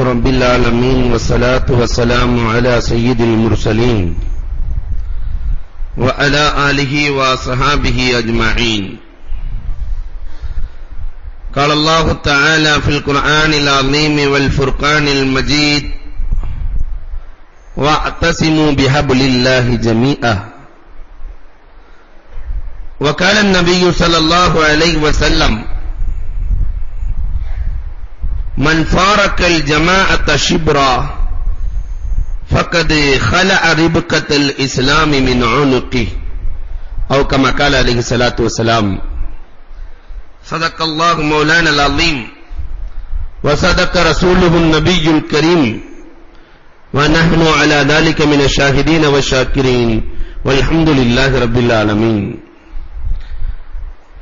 رب العالمين والصلاة والسلام على سيد المرسلين وعلى آله وصحابه أجمعين. قال الله تعالى في القرآن العظيم والفرقان المجيد: واعتصموا بحبل الله جميعا. وقال النبي صلى الله عليه وسلم: من فارق الجماعة شبرا فقد خلع ربقة الإسلام من عنقه، أو كما قال عليه الصلاة والسلام. صدق الله مولانا العظيم وصدق رسوله النبي الكريم ونحن على ذلك من الشاهدين والشاكرين والحمد لله رب العالمين.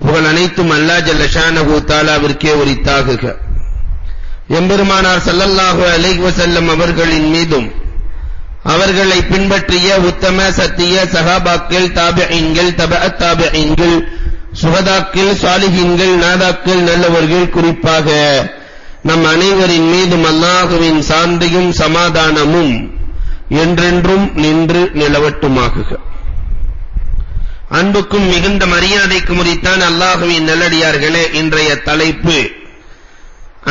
புகழ் அனைத்தும் அல்லாஹ் ஜல்ல ஷானஹு தஆலாவிற்கே உரித்தாகுக. எம்பெருமானார் ஸல்லல்லாஹு அலைஹி வஸல்லம் அவர்களின் மீதும் அவர்களை பின்பற்றிய உத்தம சத்திய சஹாபாக்கள், தாபிஈன்கள், தபஅத் தாபிஈன்கள், சுஹதாக்கள், சாலிஹீன்கள், நாதாக்கள், நல்லவர்கள், குறிப்பாக நம் அனைவரின் மீதும் அல்லாஹ்வின் சாந்தியும் சமாதானமும் என்றென்றும் நின்று நிலவட்டுமாகுக. அன்புக்கும் மிகுந்த மரியாதைக்கும் உரித்தான் அல்லாஹ்வின் நல்லடியார்களே, இன்றைய தலைப்பு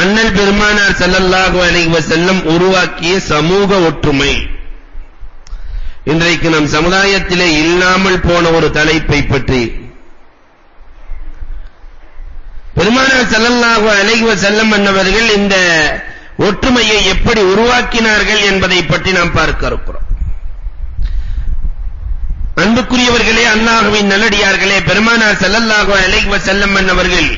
அண்ணல் பெருமானார் ஸல்லல்லாஹு அலைஹி வஸல்லம் உருவாக்கிய சமூக ஒற்றுமை. இன்றைக்கு நம் சமுதாயத்திலே இல்லாமல் போன ஒரு தலைப்பை பற்றி, பெருமானார் ஸல்லல்லாஹு அலைஹி வஸல்லம் அன்னவர்கள் இந்த ஒற்றுமையை எப்படி உருவாக்கினார்கள் என்பதை பற்றி நாம் பார்க்க இருக்கிறோம். அன்புக்குரியவர்களே, அல்லாஹ்வின் நல்லடியார்களே, பெருமானார் ஸல்லல்லாஹு அலைஹி வஸல்லம் அன்னவர்கள்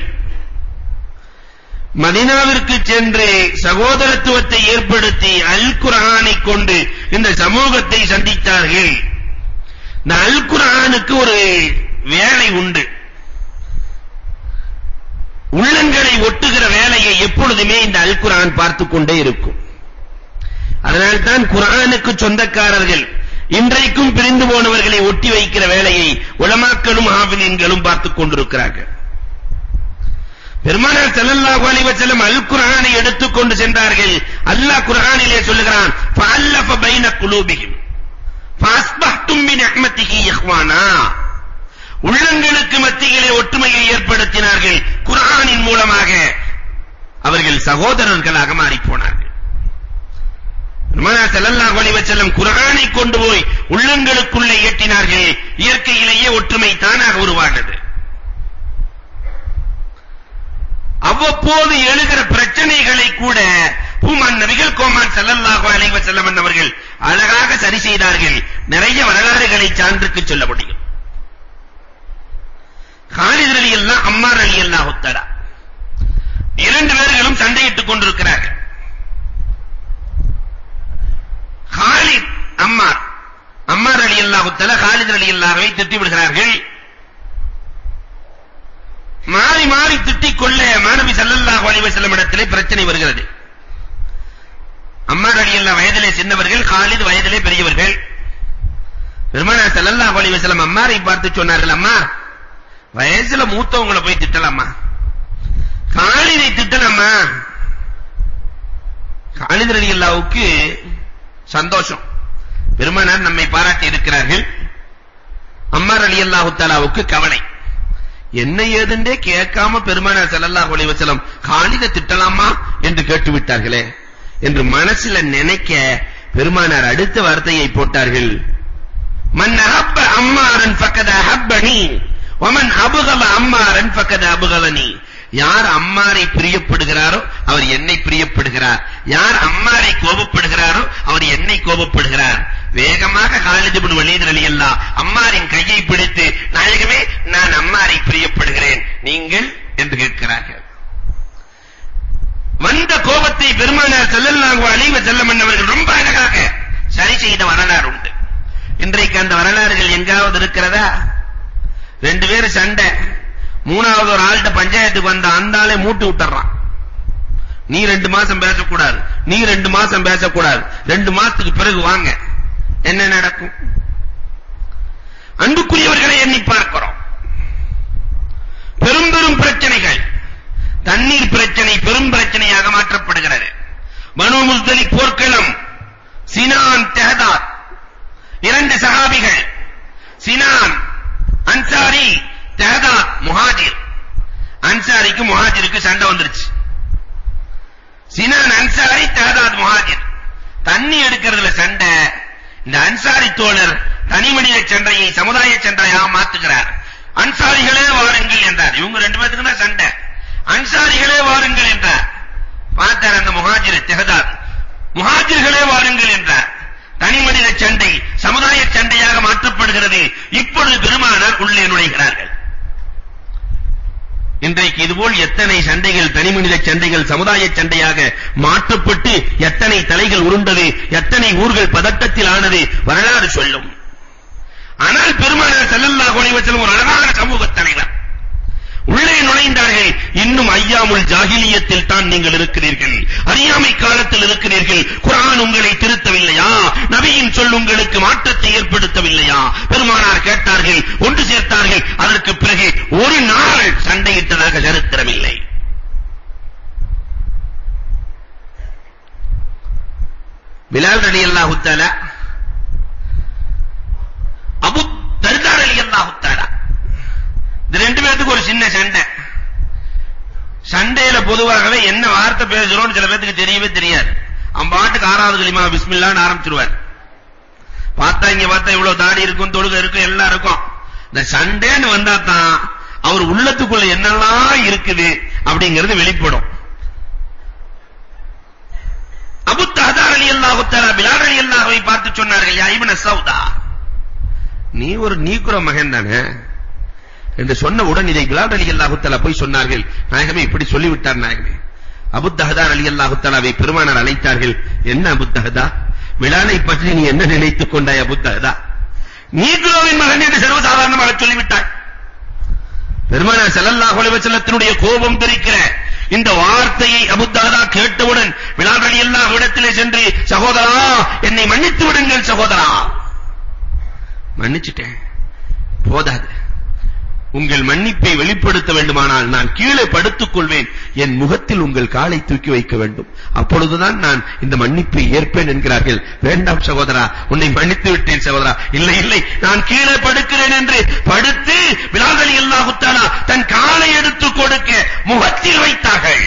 மதீனாவிற்கு சென்று சகோதரத்துவத்தை ஏற்படுத்தி அல் குர்ஆனை கொண்டு இந்த சமூகத்தை சந்தித்தார்கள். இந்த அல் குர்ஆனுக்கு ஒரு வேலை உண்டு. உள்ளங்களை ஒட்டுகிற வேலையை எப்பொழுதுமே இந்த அல் குர்ஆன் பார்த்துக் கொண்டே இருக்கும். அதனால்தான் குர்ஆனுக்கு சொந்தக்காரர்கள் இன்றைக்கும் பிரிந்து போனவர்களை ஒட்டி வைக்கிற வேலையை உலமாக்களும் ஹாஃபிலீன்களும் பார்த்துக் கொண்டிருக்கிறார்கள். பெருமானார் ஸல்லல்லாஹு அலைஹி வஸல்லம் அல் குர்ஆனை எடுத்துக்கொண்டு சென்றார்கள். அல்லாஹ் குர்ஆனிலே சொல்லுகிறான்: ஃபஅல்லஃப பைன குலூபிஹிம் ஃபஅஸ்பஹ்தும் பினிஅமதிஹி இஹ்வானா. உள்ளங்களுக்கு மத்தியிலே ஒற்றுமையை ஏற்படுத்தினார்கள். குர்ஆனின் மூலமாக அவர்கள் சகோதரர்களாக மாறிப் போனார்கள். பெருமானார் ஸல்லல்லாஹு அலைஹி வஸல்லம் குர்ஆனை கொண்டு போய் உள்ளங்களுக்குள்ளே ஏற்றினார்கள். இயற்கையிலேயே ஒற்றுமை தானாக உருவானது. அவ்வப்போது எழுகிற பிரச்சனைகளை கூட பூமான் நபிகள் கோமான் ஸல்லல்லாஹு அலைஹி வஸல்லம் அவர்கள் அழகாக சரி செய்தார்கள். நிறைய வரலாறுகளை சான்றுக்கு சொல்ல முடியும். காலித் ரலியல்லாஹு அம்மார் ரலியல்லாஹு தஆலா இரண்டு பேர்களும் சண்டையிட்டுக் கொண்டிருக்கிறார்கள். காலித் அம்மார் ரலியல்லாஹு தஆலா காலித் ரலியல்லாஹுவை திட்டி விடுகிறார்கள். மாறி மாறி திட்டிக் கொள்ள மாநபி ஸல்லல்லாஹு அலைஹி வஸல்லம் இடத்திலே பிரச்சனை வருகிறது. அம்மார் ரலியல்லாஹு வயதிலே சின்னவர்கள், காலித் வயதிலே பெரியவர்கள். பெருமானார் ஸல்லல்லாஹு அலைஹி வஸல்லம் அம்மாரை பார்த்து சொன்னார்கள்: அம்மா, வயசுல மூத்தவங்களை போய் திட்டலாமா? காலிதை திட்டலாமா? காலித் ரலியல்லாஹுவுக்கு சந்தோஷம். பெருமானார் நம்மை பாராட்டி இருக்கிறார்கள். அம்மார் ரலியல்லாஹு தஆலாவுக்கு கவலை. என்ன ஏதுண்டே கேட்காம பெருமானார் ஸல்லல்லாஹு அலைஹி வஸல்லம் காலிதை திட்டலாமா என்று கேட்டுவிட்டார்களே என்று மனசில நினைக்க பெருமானார் அடுத்த வார்த்தையை போட்டார்கள்: மன் அஹப்ப அம்மாரன் ஃபக்கத அஹப்பனி வமன் அபகல அம்மாரன் ஃபக்கத அபகலனி. யார் அம்மாரை பிரியப்படுகிறாரோ அவர் என்னை பிரியப்படுகிறார். யார் அம்மாரை கோபப்படுகிறாரோ அவர் என்னை கோபப்படுகிறார். வேகமாக காலித் இப்னு வலீத் ரலியல்லாஹு அம்மாரின் கையை பிடித்து, நாயகமே, நான் அம்மாரை பிரியப்படுகிறேன், நீங்கள் என்று கேட்கிறார்கள். வந்த கோபத்தை பெருமானார் ஸல்லல்லாஹு அலைஹி வஸல்லம் அவர்கள் ரொம்ப அழகாக சரி செய்த வரலாறு உண்டு. இன்றைக்கு அந்த வரலாறுகள் எங்காவது இருக்கிறதா? ரெண்டு பேரும் சண்டை, மூணாவது ஒரு ஆள்கிட்ட பஞ்சாயத்துக்கு வந்த அந்த ஆளை மூட்டு விட்டுறான். நீ 2 மாசம் பேசக்கூடாது, நீ 2 மாசம் பேசக்கூடாது, 2 மாசத்துக்கு பிறகு வாங்க. என்ன நடக்கும்? அன்புக்குரியவர்களை எண்ணி பார்க்கிறோம். பெரும் பெரும் பிரச்சனைகள், தண்ணீர் பிரச்சனை பெரும் பிரச்சனையாக மாற்றப்படுகிறது. பனு முஸ்தலிக் போர்க்களம். சினான், தெஹதாத், 2 சஹாபிகள். சினான் அன்சாரி, தெஹதாத் முஹாஜிர். அன்சாரிக்கு முஹாஜிருக்கு சண்டை வந்துருச்சு. சினான் அன்சாரி, தெஹதாத் முஹாஜிர். தண்ணி எடுக்கிறதுல சண்டை. இந்த அன்சாரி தோழர் தனி மனித சண்டையை சமுதாய சண்டையா மாத்துகிறார். அன்சாரிகளே வாருங்கள் என்றார். இவங்க 2 பேருக்கு தான் சண்டை. அன்சாரிகளே வாருங்கள் என்றார். பார்த்தார் அந்த முஹாஜிர் தெஹதாத். முஹாஜிர்களே வாருங்கள் என்றார். தனி மனித சண்டை சமுதாய சண்டையாக மாற்றப்படுகிறது. இப்பொழுது பெருமானார் உள்ளே நுழைகிறார்கள். இன்றைக்கு இதுபோல் எத்தனை சண்டைகள், தனி மனித சண்டைகள் சமுதாய சண்டையாக மாற்றப்பட்டு எத்தனை தலைகள் உருண்டது, எத்தனை ஊர்கள் பதட்டத்தில் ஆனது வரலாறு சொல்லும். ஆனால் பெருமானார் ஸல்லல்லாஹு அலைஹி வஸல்லம் ஒரு அழகான சமூக தலைவர். உள்ளே நுழைந்தார்கள். இன்னும் ஐயாமுல் ஜாஹிலியத்தில் தான் நீங்கள் இருக்கிறீர்கள், அறியாமை காலத்தில் இருக்கிறீர்கள். குர்ஆன் உங்களை திருத்தவில்லையா? நபியின் சொல் உங்களுக்கு மாற்றத்தை ஏற்படுத்தவில்லையா? பெருமானார் கேட்டார்கள், ஒன்று சேர்த்தார்கள். அதற்கு பிறகு ஒரு நாள் சண்டையிட்டதாக சரித்திரமில்லை. பிலால் ரலியல்லாஹு தஆலா, அபூ தர்தா ரலியல்லாஹு தஆலா, இந்த 2 பேருக்கு ஒரு சின்ன சண்டை. சண்டையில பொதுவாகவே என்ன வார்த்தை பேசுறோம்னு சில பேருக்கு தெரியவே தெரியாது. பாட்டுக்கு 6வது கலிமா பிஸ்மில்லாஹ்னு ஆரம்பிச்சிடுவார். பார்த்தா இங்க பார்த்தா இவ்வளவு தாடி இருக்கும், தொழுகை இருக்கும், எல்லாம் இருக்கும். இந்த சண்டைன்னு வந்தா தான் அவர் உள்ளத்துக்குள்ள என்னெல்லாம் இருக்குது அப்படிங்கிறது வெளிப்படும். அபூ தஹதா ரலியல்லாஹு தஆலா பிலால் ரலியல்லாஹுவை பார்த்து சொன்னார்கள், யா இப்ன சௌதா, நீ ஒரு நீக்குற மகன் தானே என்று சொன்ன உடன் இதை பிலால் ரலியல்லாஹு தஆலா போய் சொன்னார்கள், நாயகமே இப்படி சொல்லிவிட்டார் நாயகமே. அபூ தஹதா ரலியல்லாஹு தஆலாவை பெருமானார் அழைத்தார்கள். என்ன அபூ தஹதா, பிலாலை பற்றி நீ என்ன நினைத்துக் கொண்டாய் அபூ தஹதா? நீக்குறவின் மகன் என்று சர்வசாதாரணமாக சொல்லிவிட்டாய். பெருமானார் ஸல்லல்லாஹு அலைஹி வஸல்லத்தினுடைய கோபம் தெரிக்கிற இந்த வார்த்தையை அபூ தஹதா கேட்டவுடன் பிலால் ரலியல்லாஹு இடத்திலே சென்று, சகோதரா என்னை மன்னித்து விடுங்கள் சகோதரா. மன்னிச்சிட்டேன், போதாது. உங்கள் மன்னிப்பை வெளிப்படுத்த வேண்டுமானால் நான் கீழே படுத்துக் கொள்வேன், என் முகத்தில் உங்கள் காலை தூக்கி வைக்க வேண்டும், அப்பொழுதுதான் நான் இந்த மன்னிப்பை ஏற்பேன் என்கிறார்கள். வேண்டாம் சகோதரா, உன்னை மன்னித்து விட்டேன் சகோதரா. இல்லை இல்லை, நான் கீழே படுக்கிறேன் என்று படுத்து பிலால் ரலியல்லாஹு தஆலா தன் காலை எடுத்து கொடுக்க முகத்தில் வைத்தார்கள்.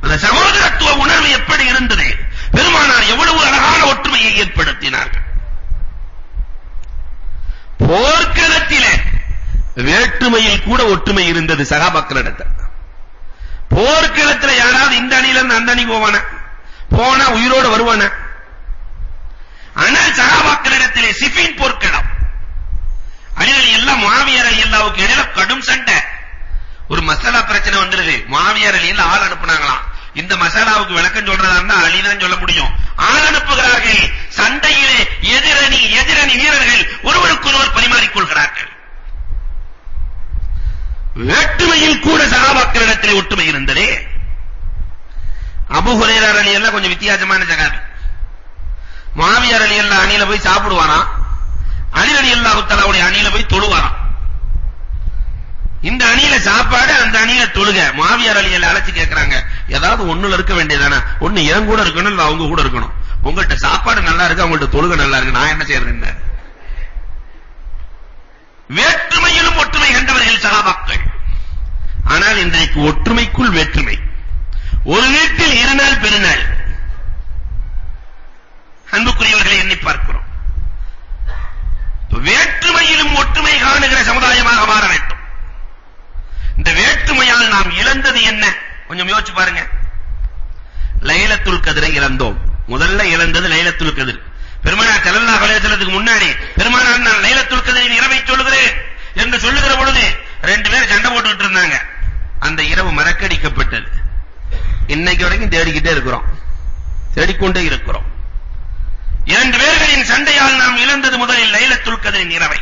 அந்த சகோதரத்துவ உணர்வு எப்படி இருந்தது? பெருமானார் எவ்வளவு அழகான ஒற்றுமையை ஏற்படுத்தினார்கள். போர்க்களத்திலே வேற்றுமையில் கூட ஒற்றுமை இருந்தது சகாபாக்களிடத்தில். போர்க்களத்தில் யாராவது இந்த அணியில இருந்து அந்த அணி போனா உயிரோடு வருவான. ஆனால் சகாபாக்களிடத்திலே சிஃபின் போர்க்களம், அலி ரலியல்லாஹு முஆவியா ரலியல்லாஹுக்கு இடையில கடும் சண்டை. ஒரு மசாலா பிரச்சனை வந்துருது. முஆவியா ரலியல்லாஹு ஆள் அனுப்புனாங்களாம். இந்த மசாலாவுக்கு விளக்கம் சொல்றதா இருந்தா அலி தான் சொல்ல முடியும். ஆள் அனுப்புகிறார்கள். சண்டையிலே எதிரணி வீரர்கள் ஒருவருக்கொருவர் பரிமாறிக் கொள்கிறார்கள். வேற்றுமையில் கூட சஹாபாக்களிடத்திலே ஒற்றுமை இருந்ததே. அபூ ஹுரைரா ரலியல்லாஹு கொஞ்சம் வித்தியாசமான சகாபி. முஆவியா ரலியல்லாஹு அணியில போய் சாப்பிடுவாராம், அலி ரலியல்லாஹு தஆலாவுடைய அணியில போய் தொழுவாராம். இந்த அணியில சாப்பாடு, அந்த அணியில தொழுக. முஆவியா ரலியல்லாஹு அழைச்சு கேக்குறாங்க, ஏதாவது ஒண்ணுல இருக்க வேண்டியதானே, ஒண்ணு என் கூட இருக்கணும் இல்ல அவங்க கூட இருக்கணும். உங்கள்ட்ட சாப்பாடு நல்லா இருக்கு, அவங்கள்ட்ட தொழுக நல்லா இருக்கு, நான் என்ன செய்யறது? வேற்றுமையிலும் ஒற்றுமை கண்டவர்கள் சஹாபாக்கள். ஆனால் இன்றைக்கு ஒற்றுமைக்குள் வேற்றுமை. ஒரு வீட்டில் 2 நாள் பெருநாள். அன்புக்குரியவர்களை எண்ணி பார்க்கிறோம். வேற்றுமையிலும் ஒற்றுமை காணுகிற சமுதாயமாக மாற வேண்டும். இந்த வேற்றுமையால் நாம் இழந்தது என்ன? கொஞ்சம் யோசிச்சு பாருங்க. லைலத்துல் கத்ரை இழந்தோம். முதல்ல இழந்தது லைலத்துல் கத்ர். பெருமானார் ஸல்லல்லாஹு அலைஹி வஸல்லத்துக்கு முன்னாடி பெருமானார் நான் லைலத்துல் கத்ரின் இரவை சொல்லுகிறேன் என்று சொல்லுகிற பொழுது 2 பேர் சண்டை போட்டுட்டு இருந்தாங்க. அந்த இரவு மறக்கடிக்கப்பட்டது. இன்னைக்கு வரைக்கும் தேடிக்கிட்டே இருக்கிறோம், தேடிக்கொண்டே இருக்கிறோம். 2 பேர்களின் சண்டையால் நாம் இழந்தது முதலில் லைலத்துல் கத்ரின் இரவை.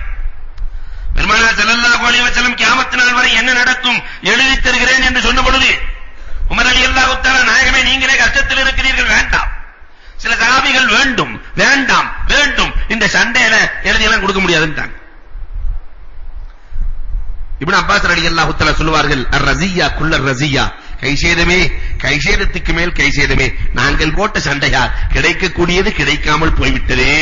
பெருமானார் ஸல்லல்லாஹு அலைஹி வஸல்லம் கியாமத் நாள் வரை என்ன நடக்கும் எழுதி தருகிறேன் என்று சொன்ன பொழுது உமர் ரலியல்லாஹு தஆலா, நாயகமே நீங்களே கஷ்டத்தில் இருக்கிறீர்கள், வேண்டாம். சில சஹாபிகள் வேண்டும் வேண்டாம் வேண்டும், இந்த சண்டையில எழுதியெல்லாம் கொடுக்க முடியாதுன்றாங்க. இப்னு அப்பாஸ் ரலியல்லாஹு தஆலா சொல்வார்கள், அர்-ரஸியா குல்லர் ரஸியா கைசேதத்துக்கு மேல் கைசேதமே, நாங்கள் போட்ட சண்டையா, கிடைக்கக்கூடியது கிடைக்காமல் போய்விட்டதே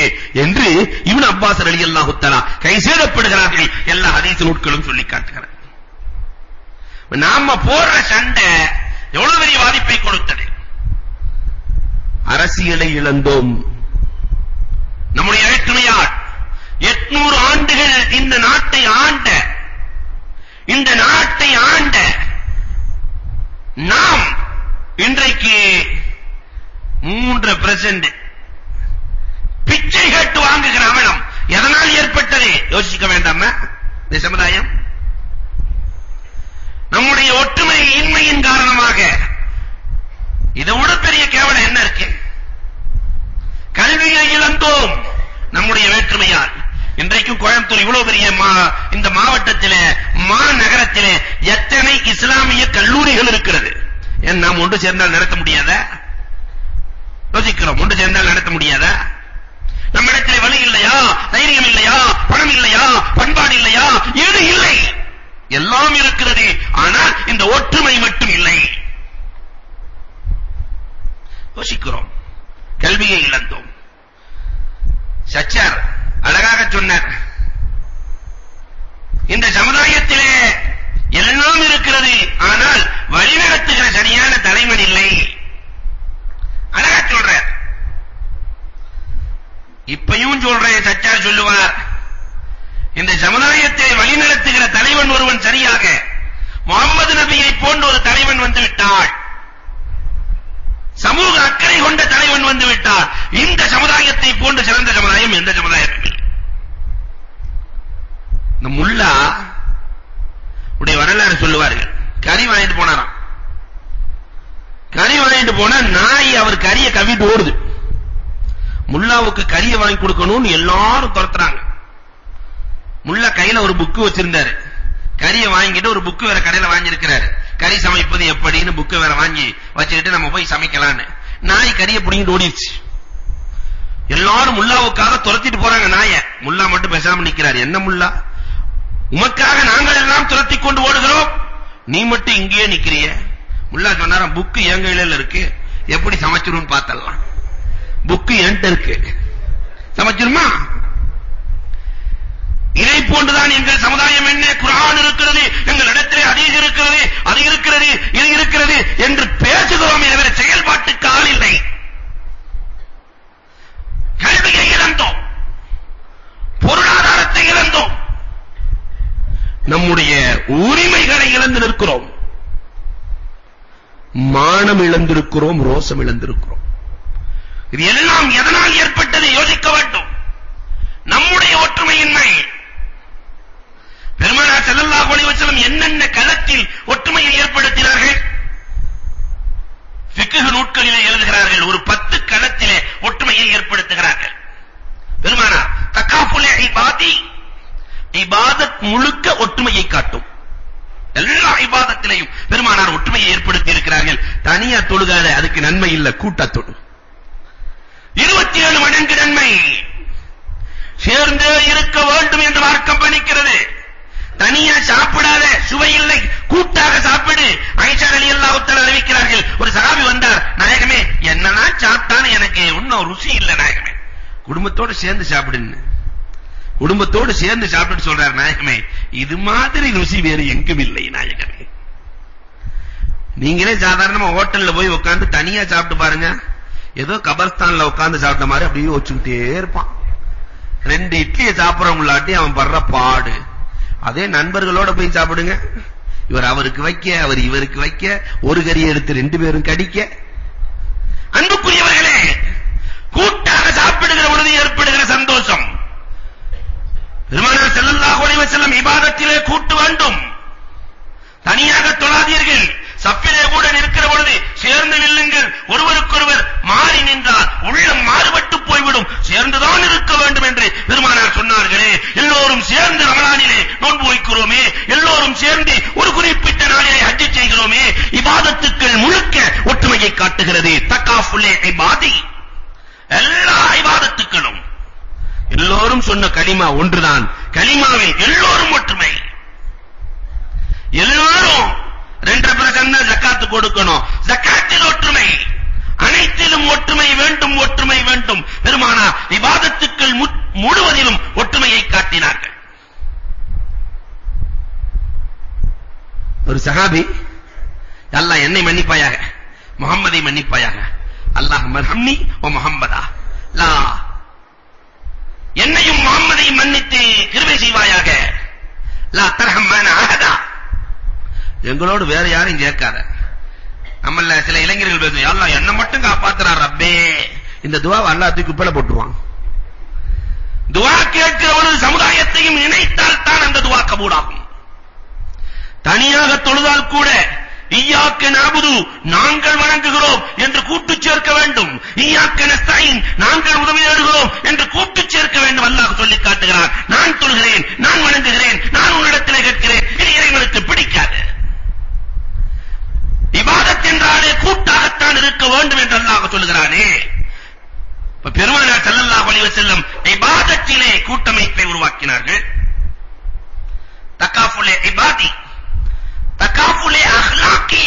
என்று இப்னு அப்பாஸ் ரலியல்லாஹு தஆலா கைசேதப்படுகிறார்கள். எல்லா ஹதீஸ் நூல்களும் சொல்லி காட்டுகிறார். நாம போற சண்டை எவ்வளவு பெரிய பாதிப்பை கொடுத்தது. அரசியலை இழந்தோம். நம்முடைய வேற்றுமையால் 800 ஆண்டுகள் இந்த நாட்டை ஆண்ட நாம் இன்றைக்கு 3% பிச்சை கேட்டு வாங்குகிற அவலம் எதனால் ஏற்பட்டது யோசிக்க வேண்டாமா? இந்த சமுதாயம் நம்முடைய ஒற்றுமை இன்மையின் காரணமாக. இதை விட பெரிய கேவலம் என்ன இருக்கு? கல்வியை இழந்தோம் நம்முடைய வேற்றுமையால். இன்றைக்கும் கோயம்புத்தூர் இவ்வளவு பெரிய இந்த மாவட்டத்திலே, மாநகரத்திலே எத்தனை இஸ்லாமிய கல்லூரிகள் இருக்கிறது. ஏன் நாம் ஒன்று சேர்ந்தால் நடத்த முடியாதா? யோசிக்கிறோம், ஒன்று சேர்ந்தால் நடத்த முடியாதா? நம்மிடத்திலே வழி இல்லையா? தைரியம் இல்லையா? பணம் இல்லையா? பண்பாடு இல்லையா? எது இல்லை? எல்லாம் இருக்கிறது. ஆனால் இந்த ஒற்றுமை மட்டும் இல்லை. யோசிக்கிறோம். கல்வியை இழந்தோம். சச்சார் அழகாக சொன்னார், இந்த சமுதாயத்திலே எல்லாம் இருக்கிறது, ஆனால் வழிநடத்துகிற சரியான தலைவன் இல்லை. அழகா சொல்றார். இப்பையும் சொல்றேன், சச்சார் சொல்லுவார், இந்த சமுதாயத்தை வழிநடத்துகிற தலைவன் ஒருவன் சரியாக முகமது நபியை போன்ற ஒரு தலைவன் வந்து விட்டாள், சமூக அக்கறை கொண்ட தலைவன் வந்து விட்டார், இந்த சமுதாயத்தை போன்ற சிறந்த சமுதாயம் எந்த சமுதாயமும் இல்லை. இந்த முல்லா உடைய வரலாறு சொல்லுவார்கள். கறி வாங்கிட்டு போனாராம். கறி வாங்கிட்டு போனா நாய் அவர் கறியை கவிட்டு ஓடுது. முல்லாவுக்கு கறியை வாங்கி கொடுக்கணும்னு எல்லாரும் துரத்துறாங்க. முல்லா கையில ஒரு புக்கு வச்சிருந்தாரு. கறியை வாங்கிட்டு ஒரு புக்கு வேற கடையில வாங்கி இருக்கிறாரு. கறி சமைப்பது எப்படின்னு புக்கு வேற வாங்கி வச்சுக்கிட்டு நம்ம போய் சமைக்கலான்னு. நாய் கறியை பிடிங்கிட்டு ஓடிடுச்சு. எல்லாரும் முல்லாவுக்காக துரத்திட்டு போறாங்க நாய. முல்லா மட்டும் பேசாம நிக்கிறாரு. என்ன முல்லா, உமக்காக நாங்கள் எல்லாம் துரத்தி கொண்டு ஓடுகிறோம், நீ மட்டும் இங்கேயே நிக்கிறிய? முல்லா சொன்னாராம், புக்கு என் கையில இருக்கு, எப்படி சமைச்சிரும் பார்த்தலாம். புக்கு என்கிட்ட இருக்கு, சமைச்சிருமா? இதை போன்றுதான் எங்கள் சமுதாயம். என்ன, குர்ஆன் இருக்கிறது, எங்கள் இடத்திலே ஹதீஸ் இருக்கிறது, அது இருக்கிறது, இது இருக்கிறது என்று பேசுகிறோம். எனவே செயல்பாட்டுக்கு ஆள் இல்லை. கல்வியை இழந்தோம், பொருளாதாரத்தை இழந்தோம், நம்முடைய உரிமைகளை இழந்து நிற்கிறோம், மானம் இழந்திருக்கிறோம், ரோசம் இழந்திருக்கிறோம். இது எல்லாம் எதனால் ஏற்பட்டது யோசிக்க வேண்டும். நம்முடைய ஒற்றுமையின்மை. பெருமானார் ஸல்லல்லாஹு அலைஹி வஸல்லம் என்னென்ன களத்தில் ஒற்றுமையை ஏற்படுத்தினார்கள்? ஃபிக்ஹ் நூல்களிலே எழுதுகிறார்கள், ஒரு 10 களத்திலே ஒற்றுமையை ஏற்படுத்துகிறார்கள். பெருமானார் தகாஃபுல் இபாதி, இபாதத் முழுக்க ஒற்றுமையை காட்டும். எல்லா இபாதத்திலேயும் பெருமானார் ஒற்றுமையை ஏற்படுத்தி இருக்கிறார்கள். தனியா தொழுகாத, அதுக்கு நன்மை இல்ல, கூட்டா தொழு. 27 மடங்கு நன்மை. சேர்ந்தே இருக்க வேண்டும் என்று மார்க்கம் பணிக்கிறது. தனியா சாப்பிடாத, சுவை இல்லை, கூட்டாக சாப்பிடு. ஆயிஷா ரலியல்லாஹு தஆலா அறிவிக்கிறார்கள், ஒரு சஹாபி வந்தார், நாயகமே என்னதான் சாப்பிட்டாலும் எனக்கு இன்னும் ருசி இல்ல நாயகமே, குடும்பத்தோடு சேர்ந்து சாப்பிடுன்னு. குடும்பத்தோடு சேர்ந்து சாப்பிட்டு சொல்றார், நாயகமே இது மாதிரி ருசி வேறு எங்கும் இல்லை நாயகமே. நீங்களே சாதாரணமா ஹோட்டல்ல போய் உட்கார்ந்து தனியா சாப்பிட்டு பாருங்க, ஏதோ கபர்ஸ்தான்ல உட்கார்ந்து சாப்பிட்ட மாதிரி அப்படியே வச்சுக்கிட்டே இருப்பான். 2 இட்லியை சாப்பிடறவங்களாட்டி அவன் படுற பாடு. அதே நண்பர்களோட போய் சாப்பிடுங்க, இவர் அவருக்கு வைக்க, அவர் இவருக்கு வைக்க, ஒரு கறியை எடுத்து 2 பேரும் கடிக்க. அன்புக்குரியவர்களே, கூட்டாக சாப்பிடுகிற பொழுது ஏற்படுகிற சந்தோஷம். பெருமானார் ஸல்லல்லாஹு அலைஹி வஸல்லம் இபாதத்திலே கூட்டு வேண்டும். தனியாக தொழாதீர்கள். சஃபிலே கூட நிற்கிற பொழுது சேர்ந்து நில்லுங்கள். ஒருவருக்கொருவர் மாறி நின்றால் உள்ளம் மாறுபட்டு போய்விடும். சேர்ந்துதான் இருக்க வேண்டும் என்று பெருமானார் சொன்னார்களே. எல்லோரும் சேர்ந்து ரமலானிலே நோன்பு வைக்கிறோமே, எல்லோரும் சேர்ந்து ஒரு குறிப்பிட்ட நாளிலே ஹஜ் செய்கிறோமே, இபாதத்துக்கள் முழுக்க ஒற்றுமையை காட்டுகிறது. தகாஃபுல் இபாதி, எல்லா இபாதத்துக்களும் எல்லோரும் சொன்ன கலிமா ஒன்றுதான். கலிமாவில் எல்லோரும் ஒற்றுமை. எல்லாரும் 2% ஜகாத் கொடுக்கணும். ஜகாத்தில் ஒற்றுமை, அனைத்திலும் ஒற்றுமை வேண்டும், ஒற்றுமை வேண்டும். பெருமானார் இபாதத்துக்கள் முழுவதிலும் ஒற்றுமையை காட்டினார்கள். ஒரு சஹாபி, அல்லாஹ் என்னை மன்னிப்பாயாக, முஹம்மதை மன்னிப்பாயாக, அல்லாஹ் மர்ஹம்னி வ முஹம்மதா, லா என்னையும் முஹம்மதையும் மன்னித்து கிருபை செய்வாயாக, லா தர்ஹம் மன அஹதா, எங்களோடு வேற யாரையும் சேர்க்காத. நம்மள சில இளைஞர்கள் பேசுவாங்க, அல்லாஹ் என்ன மட்டும் காப்பாத்துறார் ரப்பே, இந்த துஆவை அல்லாஹ் தூக்கி குப்பையில போட்டுருவான். துஆ கேட்கிற ஒரு சமுதாயத்தையும் இணைத்தால் தான் அந்த துஆ கபூலாகும். தனியாக தொழுதால் கூட இய்யாக்க நஅபுது நாங்கள் வணங்குகிறோம் என்று கூட்டு சேர்க்க வேண்டும், இய்யாக்க நஸ்தஈன் நாங்கள் உதவி தேடுகிறோம் என்று கூட்டு சேர்க்க வேண்டும். அல்லாஹ் சொல்லி காட்டுகிறார், நான் தொழுகிறேன், நான் வணங்குகிறேன், நான் உன்னிடத்திலே கேட்கிறேன். இது இறைவனுக்கு பிடிக்காது. இபாதத் என்றாலே கூட்டாகத்தான் இருக்க வேண்டும் என்று அல்லாஹ் சொல்கிறானே. பெருமானார் ஸல்லல்லாஹு அலைஹி வஸல்லம் இபாதத்திலே கூட்டமைப்பை உருவாக்கினார்கள். தகாஃபுலே இபாதி, தகாஃபுலே அஹ்லாகி,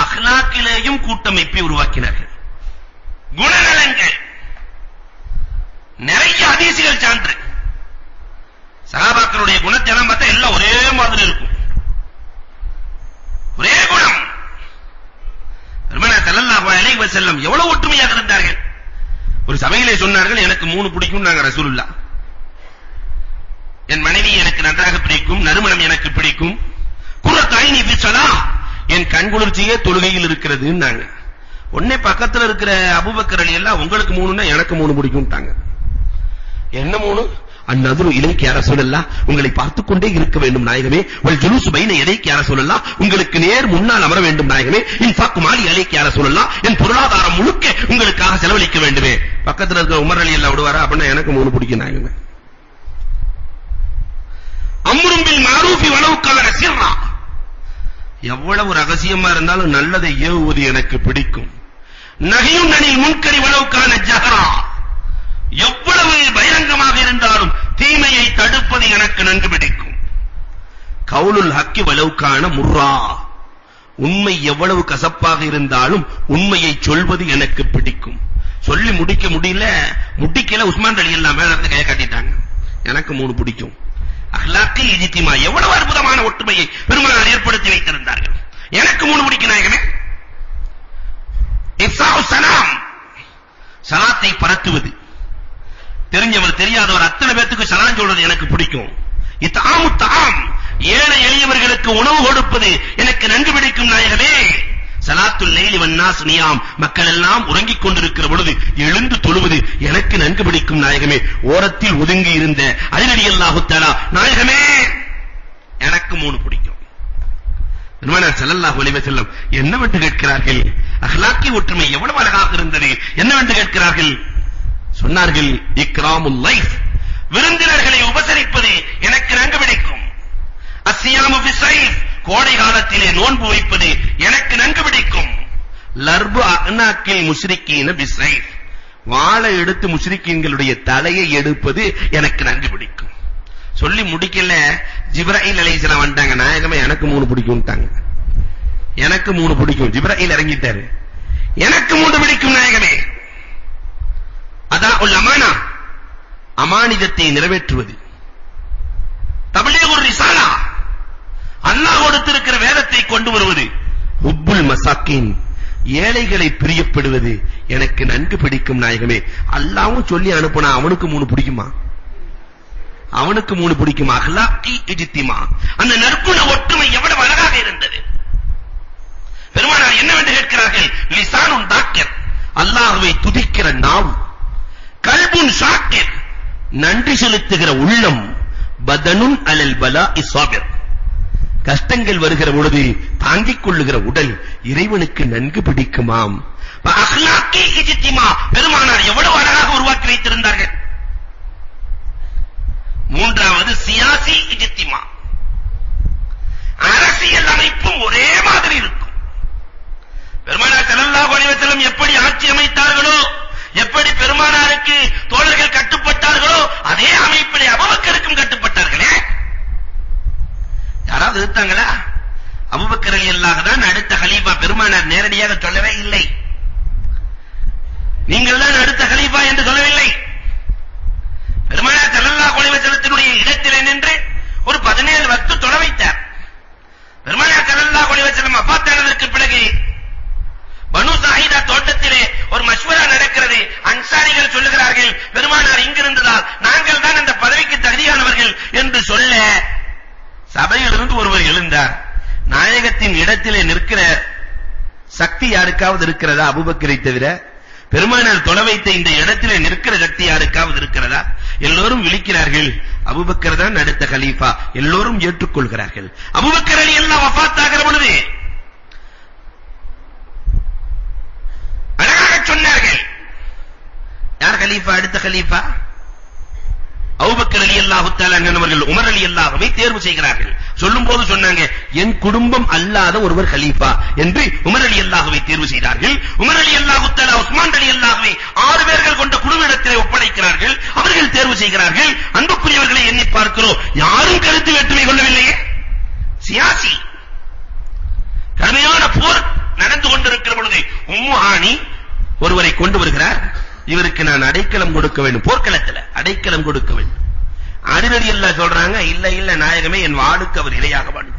அஹ்லாகிலேயும் கூட்டமைப்பை உருவாக்கினார்கள். குணநலங்கள் நிறைய ஹதீஸ்கள் சான்று. சஹாபாக்களுடைய குணத்தை எல்லாம் பார்த்தா எல்லாம் ஒரே மாதிரி இருக்கும், ஒரே குணம். பெருமானார் ஸல்லல்லாஹு அலைஹி வஸல்லம் எவ்வளவு ஒற்றுமையாக இருந்தார்கள். ஒரு சபையிலே சொன்னார்கள், எனக்கு 3 பிடிக்கும் நாங்க ரசூலுல்லாஹ். என் மனைவி எனக்கு நன்றாக பிடிக்கும், நறுமணம் எனக்கு பிடிக்கும், குர்ரத்தைனி ஃபி ஸலாஹ், என் கண்குளிர்ச்சியே தொழுகையில் இருக்கிறதுன்னாங்க. உடனே பக்கத்துல இருக்கிற அபூபக்கர் ரலியல்லாஹு, உங்களுக்கு 3ன்னா எனக்கு 3 பிடிக்கும்ட்டாங்க. என்ன 3? அந்நதுரு இலைக்கு யா ரசூலல்லாஹ், உங்களை பார்த்துக் கொண்டே இருக்க வேண்டும் நாயகமே. வல் ஜுலூஸ் பைன யதைக்கு யா ரசூலல்லாஹ், உங்களுக்கு நேர் முன்னால் அமர வேண்டும் நாயகமே. இன்ஃபாக் மாலி அலைக்கு யா ரசூலல்லாஹ், என் பொருளாதாரம் முழுக்க உங்களுக்காக செலவழிக்க வேண்டுமே. பக்கத்துல இருக்கிற உமர் ரலியல்லாஹு விடுவாரா? அப்படின்னா எனக்கு 3 பிடிக்கும் நாயகமே. அம்ரும் பில் மஅரூஃபி வலவ் கான சிர்ரா, எவ்வளவு ரகசியமா இருந்தாலும் நல்லதை ஏவுவது எனக்கு பிடிக்கும். நஹியுன் அனில் முன்கரி வலவ் கான ஜஹரா, எவ்வளவு பகிரங்கமாக இருந்தாலும் தீமையை தடுப்பது எனக்கு நன்கு பிடிக்கும். கவுலுல் ஹக்கி வலவ் கான முர்ரா, உண்மை எவ்வளவு கசப்பாக இருந்தாலும் உண்மையை சொல்வது எனக்கு பிடிக்கும். சொல்லி முடிக்கல உஸ்மான் ரலியல்லாஹு மேல இருந்து கையை காட்டிட்டாங்க, எனக்கு 3 பிடிக்கும். அஹ்லாக்கி இஜ்திமா, எவ்வளவு அற்புதமான ஒற்றுமையை பெருமானார் ஏற்படுத்தி வைத்திருந்தார்கள். எனக்கு 3 பிடிக்கும் நாயகமே. இஃசாஉ ஸலாம், ஸலாத்தை பரத்துவது, தெரிஞ்சவர் தெரியாதவர் அத்தனை பேருக்கு சலாம் சொல்றது எனக்கு பிடிக்கும். இத்ஆமு தஆம், ஏழை எளியவர்களுக்கு உணவு கொடுப்பது எனக்கு நன்கு பிடிக்கும் நாயகமே. ஸலாத்துல் லைலி வன்னாஸ் நியாம், மக்கள் எல்லாம் உறங்கிக் கொண்டிருக்கிற பொழுது எழுந்து தொழுவது எனக்கு நன்கு பிடிக்கும் நாயகமே. ஓரத்தில் ஒதுங்கி இருந்த அலி ரலியல்லாஹு தஆலா, நாயகமே எனக்கு 3 பிடிக்கும். பெருமானார் ஸல்லல்லாஹு அலைஹி வஸல்லம் என்னவென்று கேட்கிறார்கள்? அஹ்லாக்கி ஒற்றுமை எவ்வளவு அழகாக இருந்தது, என்னவென்று கேட்கிறார்கள்? சொன்னார்கள், இக்ராமுல் லைஃப், விருந்தினர்களை உபசரிப்பது எனக்கு நன்கு பிடிக்கும். அஸ்ஸியாமு ஃபி ஸைஃப், கோடை காலத்திலே நோன்பு வைப்பது எனக்கு நன்கு பிடிக்கும். லர்பு அக்னாக்கில் முஷ்ரிக்கீன பி ஸைஃப், வாளை எடுத்து முஷ்ரிக்கீன்களுடைய தலையை எடுப்பது எனக்கு நன்கு பிடிக்கும். சொல்லி முடிக்கல, ஜிப்ராயில் அலைஹிஸ்ஸலாம் வந்தாங்க, நாயகமே எனக்கு 3 பிடிக்கும்ட்டாங்க. எனக்கு 3 பிடிக்கும். ஜிப்ராயில் இறங்கிட்டாரு, எனக்கு 3 பிடிக்கும் நாயகமே. அதாஉல் அமானா, அமானிதத்தை நிறைவேற்றுவது. தப்லீகுர் ரிசாலா, அல்லாஹ் கொடுத்திருக்கிற வேதத்தை கொண்டு வருவது. ஹுப்புல் மசாக்கீன், ஏழைகளை பிரியப்படுவது எனக்கு நன்கு பிடிக்கும் நாயகமே. அல்லாஹ்வும் சொல்லி அனுப்புனா அவனுக்கு 3 பிடிக்குமா? அவனுக்கு 3 பிடிக்குமா? அஹ்லாக்கி இஜ்திமா, அந்த நற்குண ஒற்றுமை எவ்வளவு அழகாக இருந்தது. பெருமானார் என்னவென்று கேட்கிறார்கள்? லிசானுன் தாக்கிர், அல்லாஹ்வை துதிக்கிற நாவு. கல்புன் ஷாக்கிர், நன்றி செலுத்துகிற உள்ளம். பதனுன் அலல் பலாஇ ஸாபிர், கஷ்டங்கள் வருகிற பொழுது தாங்கிக் கொள்ளுகிற உடல் இறைவனுக்கு நன்கு பிடிக்குமாம். அஹ்லாக்கி இஜ்திமா, பெருமானார் எவ்வளவு அழகாக உருவாக்கி வைத்திருந்தார்கள். மூன்றாவது சியாசி இஜ்திமா, அரசியல் அமைப்பும் ஒரே மாதிரி இருக்கும். பெருமானார் ஸல்லல்லாஹு அலைஹி வஸல்லம் எப்படி ஆட்சி அமைத்தார்களோ, எப்படி பெருமானாருக்கு தோழர்கள் கட்டுப்பட்டார்களோ, அதே அமைப்பிலே அபூபக்கருக்கும் கட்டுப்பட்டார்களே. யாராவது இருந்தாங்களா? அபூபக்கர் கலீஃபா. பெருமானார் நேரடியாக சொல்லவே இல்லை. நீங்கள் தான் அடுத்த கலீஃபா என்று சொல்லவில்லை. பெருமானார் ஸல்லல்லாஹு அலைஹி வஸல்லத்தினுடைய இடத்திலே நின்று ஒரு 17 வக்து தொழ வைத்தார். பெருமானார் ஸல்லல்லாஹு அலைஹி வஸல்லம் வஃபாத்தானதற்கு பிறகு பனு சாஹிதா தோட்டத்திலே ஒரு மஷ்வரா நடக்கிறது. அன்சாரிகள் சொல்லுகிறார்கள், பெருமானார் இங்கிருந்ததால் நாங்கள் தான் அந்த பதவிக்கு தகுதியானவர்கள் என்று சொல்ல, சபையிலிருந்து ஒருவர் எழுந்தார். நாயகத்தின் இடத்திலே நிற்கிற சக்தி யாருக்காவது இருக்கிறதா? அபூபக்கரை தவிர. பெருமானார் தொழ வைத்த இந்த இடத்திலே நிற்கிற சக்தி யாருக்காவது இருக்கிறதா? எல்லோரும் விழிக்கிறார்கள். அபூபக்கர் தான் அடுத்த கலீஃபா. எல்லோரும் ஏற்றுக்கொள்கிறார்கள். அபூபக்கர் ரலியல்லாஹு வஃபாத் ஆகிற பொழுது அழகாக சொன்னார்கள், யார் கலீஃபா? அடுத்த கலீஃபா அபூபக்கர் ரலியல்லாஹு தஆலா அவர்கள் உமர் ரலியல்லாஹுவை தேர்வு செய்கிறார்கள். சொல்லும்போது சொன்னாங்க, என் குடும்பம் அல்லாத ஒருவர் கலீஃபா என்று உமர் ரலியல்லாஹுவை தேர்வு செய்தார்கள். உமர் ரலியல்லாஹு தஆலா உஸ்மான் ரலியல்லாஹுவை 6 பேர்கள் கொண்ட குழுவிடத்திலே ஒப்படைக்கிறார்கள். அவர்கள் தேர்வு செய்கிறார்கள். அன்புக்குரியவர்களை எண்ணி பார்க்கிறோம், யாரும் கருத்து வேற்றுமை கொள்ளவில்லையே. சியாசி கடுமையான போர் நடந்து கொண்டிருக்கிற பொழுது உம்மு ஹானி ஒருவரை கொண்டு வருகிறார். இவருக்கு நான் அடைக்கலம் கொடுக்க வேண்டும், போர்க்களத்தில் அடைக்கலம் கொடுக்க வேண்டும். அலி ரலியல்லாஹு சொல்றாங்க, இல்ல நாயகமே, என் வாளுக்கு அவர் இரையாக வேண்டும்.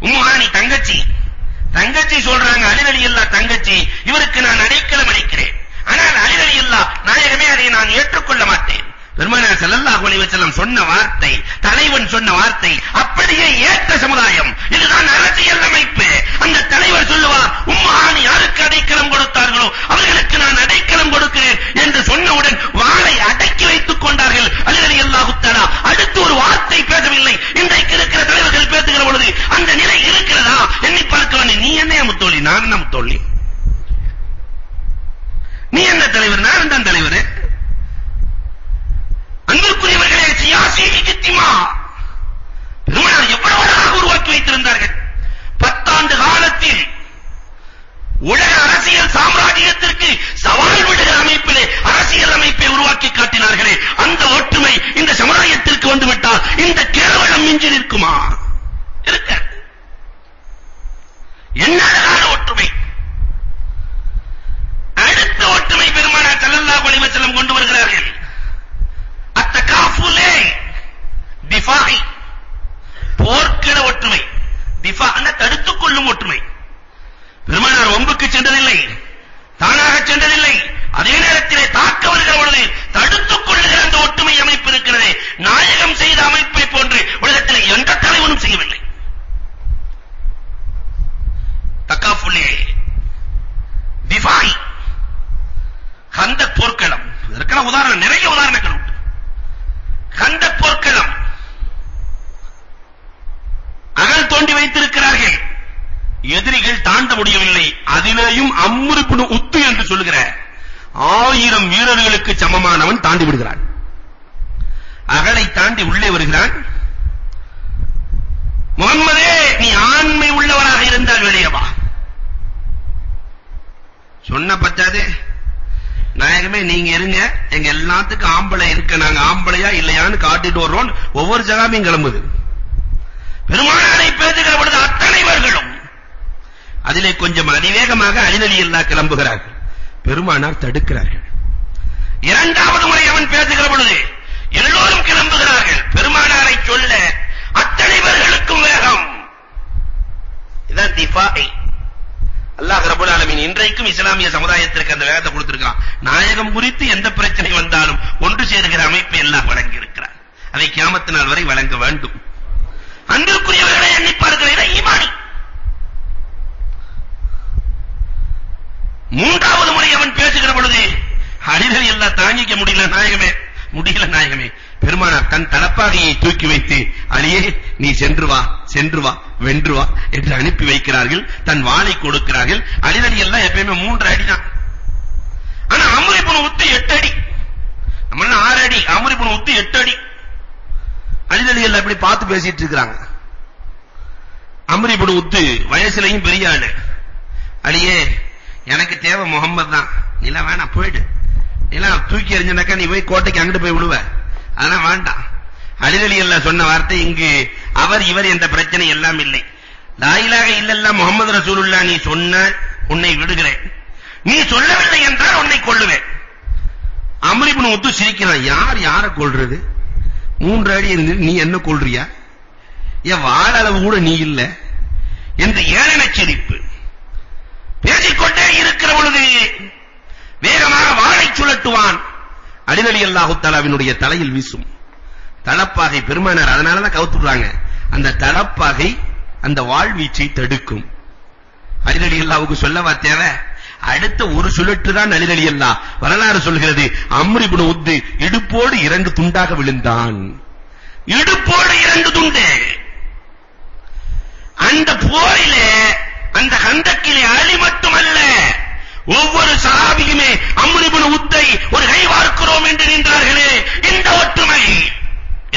உம்மு ஹானி தங்கச்சி சொல்றாங்க, அலி ரலியல்லாஹு தங்கச்சி, இவருக்கு நான் அடைக்கலம் அளிக்கிறேன். ஆனால் அலி ரலியல்லாஹு, நாயகமே, அதை நான் ஏற்றுக்கொள்ள மாட்டேன். பெருமானார் ஸல்லல்லாஹு அலைஹி வஸல்லம் சொன்ன வார்த்தை, தலைவன் சொன்ன வார்த்தை அப்படியே ஏற்ற சமுதாயம். இதுதான் அரசியல் அமைப்பு. அந்த தலைவர் சொல்லுவார், உம்மு ஹானி யாருக்கு அடைக்கலம் கொடுத்தார்களோ அவர்களுக்கு நான் அடைக்கலம் கொடுக்கிறேன் என்று சொன்னவுடன் வாளை அடக்கி வைத்துக் கொண்டார்கள். அலி ரலியல்லாஹு தஆலா அடுத்து ஒரு வார்த்தை பேசவில்லை. இன்றைக்கு இருக்கிற தலைவர்கள் பேசுகிற பொழுது அந்த நிலை இருக்கிறதா? எண்ணி பார்க்க வேண்டும். நீ என்ன முத்தோழி, நான் என்ன முத்தோழி? நீ என்ன தலைவர், நான் தான் தலைவர். அன்பிற்குரியவர்களே, சியாசி இஜ்திமா பெருமானார் எவ்வளவு அழகாக உருவாக்கி வைத்திருந்தார்கள். 10 ஆண்டு காலத்தில் உலக அரசியல் சாம்ராஜ்யத்திற்கு சவால் விடுகிற அமைப்பிலே அரசியல் அமைப்பை உருவாக்கி காட்டினார்களே, அந்த ஒற்றுமை இந்த சமுதாயத்திற்கு வந்துவிட்டால் இந்த கேவலம் மிஞ்சி நிற்குமா? இருக்க என்ன அழகான ஒற்றுமை. அடுத்த ஒற்றுமை பெருமானார் ஸல்லல்லாஹு அலைஹி வஸல்லம் கொண்டு வருகிறார்கள். அத்தகாஃபுலே திஃபாஇ, போர்க்கள ஒற்றுமை. திஃபாஅன தடுத்துக் கொள்ளும் ஒற்றுமை. பெருமானார் ஒம்புக்கு சென்றதில்லை, தானாக சென்றதில்லை. அதே நேரத்திலே தாக்க வருகிற பொழுது தடுத்துக் கொள்ளுகிற அந்த ஒற்றுமை அமைப்பு இருக்கிறது. நாயகம் செய்த அமைப்பை போன்று உலகத்தில் எந்த தலைவனும் செய்யவில்லை. தகாஃபுலே திஃபாஇ, கந்தக் போர்க்களம். இதற்கான உதாரணம், நிறைய உதாரணங்கள் உண்டு. கந்தக் போர்க்களம் அகல் தோண்டி வைத்திருக்கிறார்கள். எதிரிகள் தாண்ட முடியவில்லை. அதிலேயும் அம்ர் இப்னு உத்து என்று சொல்லுகிற 1000 வீரர்களுக்கு சமமானவன் தாண்டி விடுகிறான். அகலை தாண்டி உள்ளே வருகிறான். முகம்மதே, நீ ஆண்மை உள்ளவராக இருந்தால் வெளியே வா. சொன்ன பத்தாது, நாயகமே நீங்க இருங்க, எங்க எல்லாத்துக்கும் ஆம்பளை இருக்க, நாங்க ஆம்பளையா இல்லையான்னு காட்டிட்டு வர்றோம். ஒவ்வொரு ஜகாமையும் கிளம்புது. பெருமானாரை பேசுகிற பொழுது அத்தனைவர்களும் அதிலே கொஞ்சம் அதிவேகமாக அலி ரலியல்லாஹு கிளம்புகிறார்கள். பெருமானார் தடுக்கிறார்கள். இரண்டாவது முறை அவன் பேசுகிற பொழுது எல்லோரும் கிளம்புகிறார்கள். பெருமானாரை சொல்ல அத்தனைவர்களுக்கும் வேகம். இதான் திஃபாஇ. அல்லாஹ் ரப்பல் ஆலமீன் இன்றைக்கும் இஸ்லாமிய சமுதாயத்திற்கு அந்த வேகத்தை கொடுத்திருக்கான். நாயகம் குறித்து எந்த பிரச்சனை வந்தாலும் ஒன்று சேருகிற அமைப்பை எல்லாம் வழங்கி இருக்கிறார். அதை கியாமத் நாள் வரை வழங்க வேண்டும். அன்பிற்குரியவர்களை எண்ணி பார்க்கிற ஈமானி. மூன்றாவது முறை அவன் பேசுகிற பொழுது அலி ரலியல்லாஹு தாங்கிக்க முடியல நாயகமே. பெருமானார் தன் தலப்பாகையை தூக்கி வைத்து, அலியே நீ சென்று வா வென்று வா என்று அனுப்பி வைக்கிறார்கள். தன் வாளை கொடுக்கிறார்கள். அலி ரலியல்லாஹு எப்பவுமே 3 அடி தான். ஆனா அம்ர் இப்னு உத்து 8 அடி. நம்ம 6 அடி, அம்ர் இப்னு உத்து 8 அடி. அலி ரலியல்லாஹு இப்படி பார்த்து பேசிட்டு இருக்காங்க. அம்ர் இப்னு உத்து வயசுலயும் பெரிய ஆளு. அலியே, எனக்கு தேவை முகம்மது தான். நீல வேணாம், போயிடு. நீல தூக்கி எறிஞ்சனாக்கா நீ போய் கோட்டைக்கு அங்கிட்டு போய் விடுவ. அதெல்லாம் வேண்டாம். அலி ரலியல்லாஹு சொன்ன வார்த்தை, இங்கு அவர் இவர் என்ற பிரச்சனை எல்லாம் இல்லை. லா இலாஹ இல்லல்லாஹ் முஹம்மது ரசூலுல்லாஹ் நீ சொன்னால் உன்னை விடுகிறேன், நீ சொல்லவில்லை என்றால் உன்னை கொல்லுவேன். அம்ர் இப்னு உத்து சிரிக்கிறான். யாரை கொல்றது? 3 அடி இருந்து நீ என்ன கொல்றியா? என் வாழ அளவு கூட நீ இல்ல என்று ஏளன சிரிப்பு. பேசிக்கொண்டே இருக்கிற பொழுது வேகமாக வாளை சுழட்டுவான். அலி ரலியல்லாஹு தஆலாவினுடைய தலையில் வீசும். தலப்பாகை பெருமானார் அதனாலதான் கவுத்துறாங்க. அந்த தலப்பாகை அந்த வாழ்வீச்சை தடுக்கும். அலி ரலியல்லாஹுக்கு சொல்லவா தேவை? அடுத்த ஒரு சுழற்று தான் அலி ரலியல்லாஹ். வரலாறு சொல்கிறது, அம்ர் இப்னு உத்து இடுப்போடு 2 துண்டாக விழுந்தான். இடுப்போடு 2 துண்டு. அந்த போரிலே, அந்த ஹந்தக்கிலே அலி மட்டுமல்ல, ஒவ்வொரு சஹாபியுமே அம்ர் இப்னு உத்தை ஒரு கை வார்க்கிறோம் என்று நின்றார்களே. இந்த ஒற்றுமை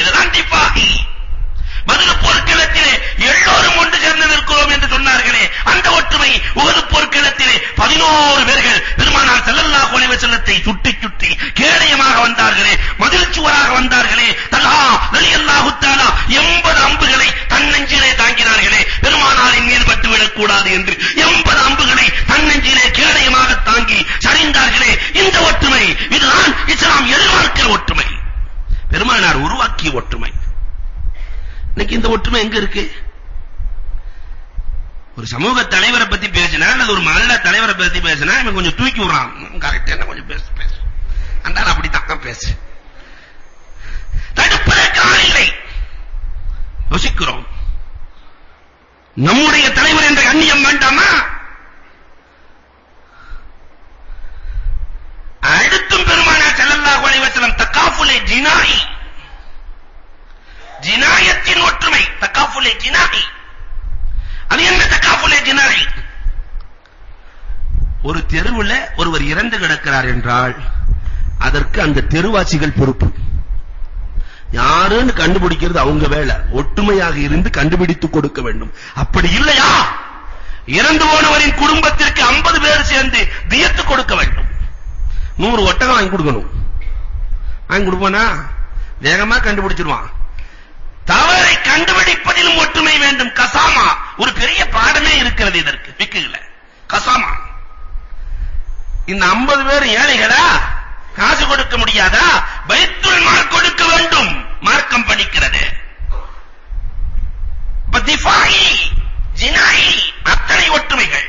இதுதான் திஃபாஹி. பத்ர் போர்க்களத்திலே எல்லோரும் ஒன்று சேர்ந்து நிற்கிறோம் என்று சொன்னார்களே, அந்த ஒற்றுமை. உஹது போர்க்களத்திலே 11 பேர்கள் பெருமானார் ஸல்லல்லாஹு அலைஹி வஸல்லத்தை சுற்றி கேடயமாக வந்தார்களே, மதில் சுவராக வந்தார்களே. தல்ஹா ரலியல்லாஹு தஆலா 80 அம்புகளை தன்னெஞ்சிலே தாங்கினார்களே, பெருமானாரின் மீது பட்டுவிடக் கூடாது என்று 80 அம்புகளை தன்னெஞ்சிலே கேடயமாக தாங்கி சரிந்தார்களே. இந்த ஒற்றுமை இதுதான் இஸ்லாம் எதிர்பார்க்கிற ஒற்றுமை, பெருமானார் உருவாக்கிய ஒற்றுமை. இன்னைக்கு இந்த ஒற்றுமை எங்க இருக்கு? ஒரு சமூக தலைவரை பத்தி பேசினா அல்லது ஒரு மல்ல தலைவரை பத்தி பேசினா இவன் கொஞ்சம் தூக்கி விடுறான். கரெக்டா என்ன கொஞ்சம் பேசு அந்த அப்படித்தான் பேசு. தடுப்பதற்கு ஆள் இல்லை. யோசிக்கிறோம், நம்முடைய தலைவர் என்ற கண்ணியம் வேண்டாமா? அடுத்தும் பெருமானார் ஸல்லல்லாஹு அலைஹி வஸல்லம் தகாஃபுலே ஜினாயி, ஜினாயத்தின் ஒற்றுமை. தகாஃபுலே ஜினாயி, அது என்ன தகாஃபுலே ஜினாயி? ஒரு தெருவுல ஒருவர் இறந்து கிடக்கிறார் என்றால் அதற்கு அந்த தெருவாசிகள் பொறுப்பு. யாருன்னு கண்டுபிடிக்கிறது அவங்க வேலை. ஒற்றுமையாக இருந்து கண்டுபிடித்து கொடுக்க வேண்டும். அப்படி இல்லையா இறந்து போனவரின் குடும்பத்திற்கு 50 பேர் சேர்ந்து தியத்து கொடுக்க வேண்டும். 100 ஒட்டகம் வாங்கி கொடுக்கணும். வாங்கி கொடுப்பானா? வேகமா கண்டுபிடிச்சிருவான். தவறை கண்டுபிடிப்பதிலும் ஒற்றுமை வேண்டும். கசாமா ஒரு பெரிய பாடமே இருக்கிறது இதற்கு ஃபிக்ஹ்ல. கசாமா, இந்த 50 பேர் ஏழைகளா? காசு கொடுக்க முடியாதா? பைத்துல் மால் கொடுக்க வேண்டும். மார்க்கம் படிக்கிறது. திஃபாயி, ஜினாயி, அத்தனை ஒற்றுமைகள்.